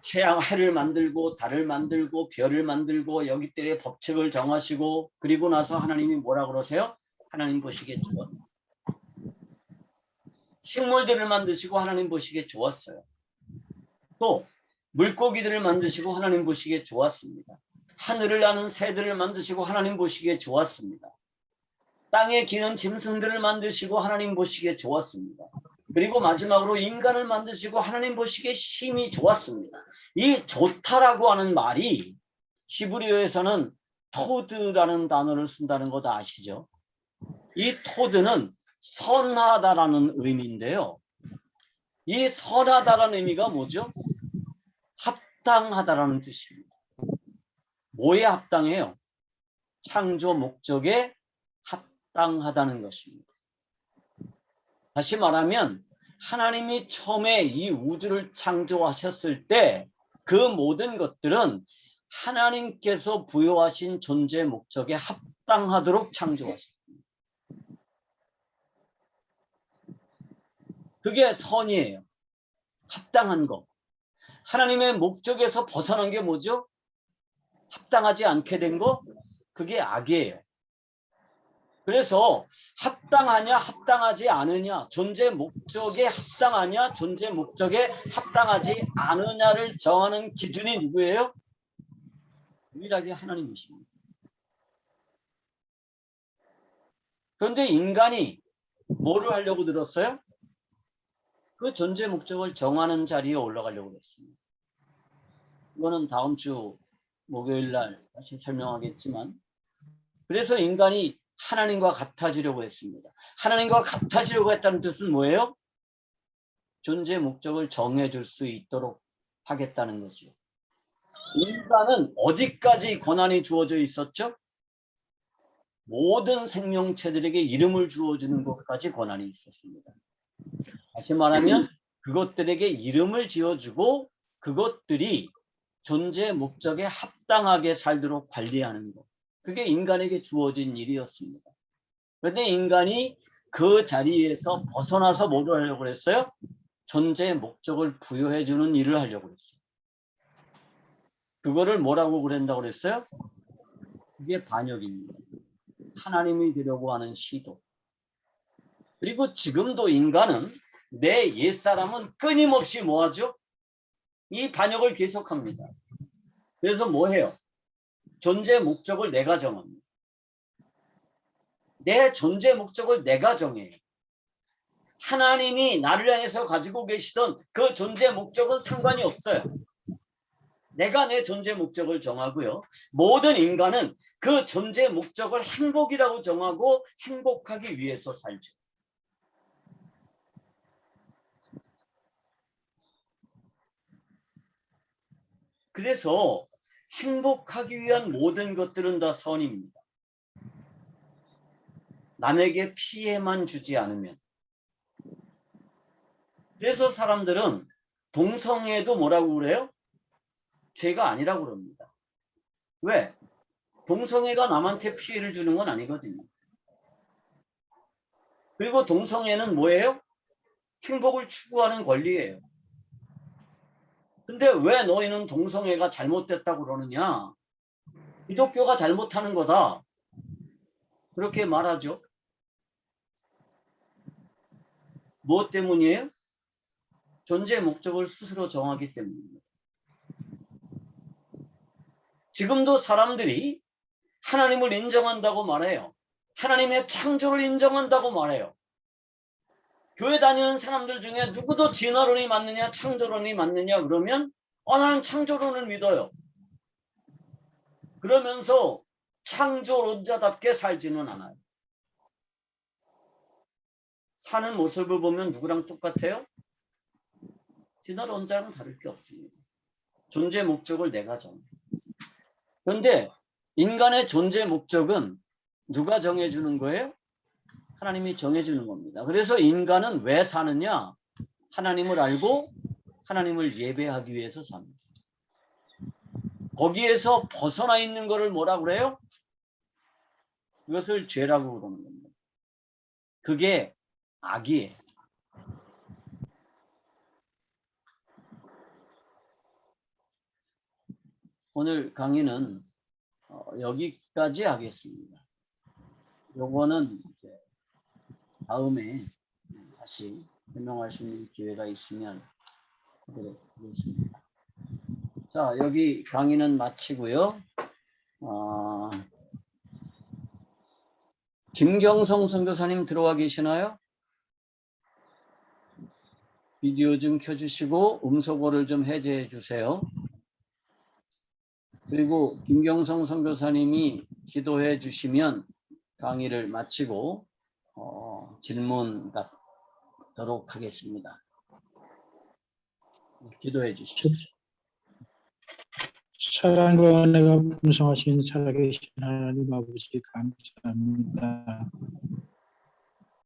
태양, 해를 만들고 달을 만들고 별을 만들고 여기 때의 법칙을 정하시고 그리고 나서 하나님이 뭐라 그러세요? 하나님 보시기에 좋았다. 식물들을 만드시고 하나님 보시기에 좋았어요. 또 물고기들을 만드시고 하나님 보시기에 좋았습니다. 하늘을 나는 새들을 만드시고 하나님 보시기에 좋았습니다. 땅에 기는 짐승들을 만드시고 하나님 보시기에 좋았습니다. 그리고 마지막으로 인간을 만드시고 하나님 보시기에 심히 좋았습니다. 이 좋다라고 하는 말이 히브리어에서는 토드라는 단어를 쓴다는 거 다 아시죠? 이 토드는 선하다라는 의미인데요. 이 선하다라는 의미가 뭐죠? 합당하다라는 뜻입니다. 뭐에 합당해요? 창조 목적에 합당하다는 것입니다. 다시 말하면 하나님이 처음에 이 우주를 창조하셨을 때 그 모든 것들은 하나님께서 부여하신 존재 목적에 합당하도록 창조하셨습니다. 그게 선이에요. 합당한 거. 하나님의 목적에서 벗어난 게 뭐죠? 합당하지 않게 된 거? 그게 악이에요. 그래서 합당하냐 합당하지 않으냐, 존재 목적에 합당하냐 존재 목적에 합당하지 않으냐를 정하는 기준이 누구예요? 유일하게 하나님이십니다. 그런데 인간이 뭐를 하려고 들었어요? 그 존재 목적을 정하는 자리에 올라가려고 했습니다. 이거는 다음 주 목요일 날 다시 설명하겠지만, 그래서 인간이 하나님과 같아지려고 했습니다. 하나님과 같아지려고 했다는 뜻은 뭐예요? 존재 목적을 정해줄 수 있도록 하겠다는 거죠. 인간은 어디까지 권한이 주어져 있었죠? 모든 생명체들에게 이름을 주어주는 것까지 권한이 있었습니다. 다시 말하면 그것들에게 이름을 지어주고 그것들이 존재 목적에 합당하게 살도록 관리하는 것. 그게 인간에게 주어진 일이었습니다. 그런데 인간이 그 자리에서 벗어나서 뭐를 하려고 했어요? 존재의 목적을 부여해주는 일을 하려고 했어요. 그거를 뭐라고 그랬다고 그랬어요? 그게 반역입니다. 하나님이 되려고 하는 시도. 그리고 지금도 인간은 내 옛사람은 끊임없이 뭐하죠? 이 반역을 계속합니다. 그래서 뭐 해요? 존재 목적을 내가 정합니다. 내 존재 목적을 내가 정해요. 하나님이 나를 향해서 가지고 계시던 그 존재 목적은 상관이 없어요. 내가 내 존재 목적을 정하고요. 모든 인간은 그 존재 목적을 행복이라고 정하고 행복하기 위해서 살죠. 그래서 행복하기 위한 모든 것들은 다 선입니다. 남에게 피해만 주지 않으면. 그래서 사람들은 동성애도 뭐라고 그래요? 죄가 아니라고 그럽니다. 왜? 동성애가 남한테 피해를 주는 건 아니거든요. 그리고 동성애는 뭐예요? 행복을 추구하는 권리예요. 근데 왜 너희는 동성애가 잘못됐다고 그러느냐? 기독교가 잘못하는 거다. 그렇게 말하죠. 무엇 때문이에요? 존재 목적을 스스로 정하기 때문입니다. 지금도 사람들이 하나님을 인정한다고 말해요. 하나님의 창조를 인정한다고 말해요. 교회 다니는 사람들 중에 누구도 진화론이 맞느냐 창조론이 맞느냐 그러면 나는 창조론을 믿어요. 그러면서 창조론자답게 살지는 않아요. 사는 모습을 보면 누구랑 똑같아요? 진화론자랑 다를 게 없습니다. 존재 목적을 내가 정해. 그런데 인간의 존재 목적은 누가 정해주는 거예요? 하나님이 정해주는 겁니다. 그래서 인간은 왜 사느냐? 하나님을 알고 하나님을 예배하기 위해서 삽니다. 거기에서 벗어나 있는 것을 뭐라고 그래요? 그것을 죄라고 그러는 겁니다. 그게 악이에요. 오늘 강의는 여기까지 하겠습니다. 요거는 이제 다음에 다시 설명할 수 있는 기회가 있으면 하도록 하겠습니다. 자, 여기 강의는 마치고요. 김경성 선교사님 들어와 계시나요? 비디오 좀 켜주시고 음소거를 좀 해제해 주세요. 그리고 김경성 선교사님이 기도해 주시면 강의를 마치고 질문 받도록 하겠습니다. 기도해 주십시오. 사랑과 은혜가 풍성하신 살아계신 하나님 아버지 감사합니다.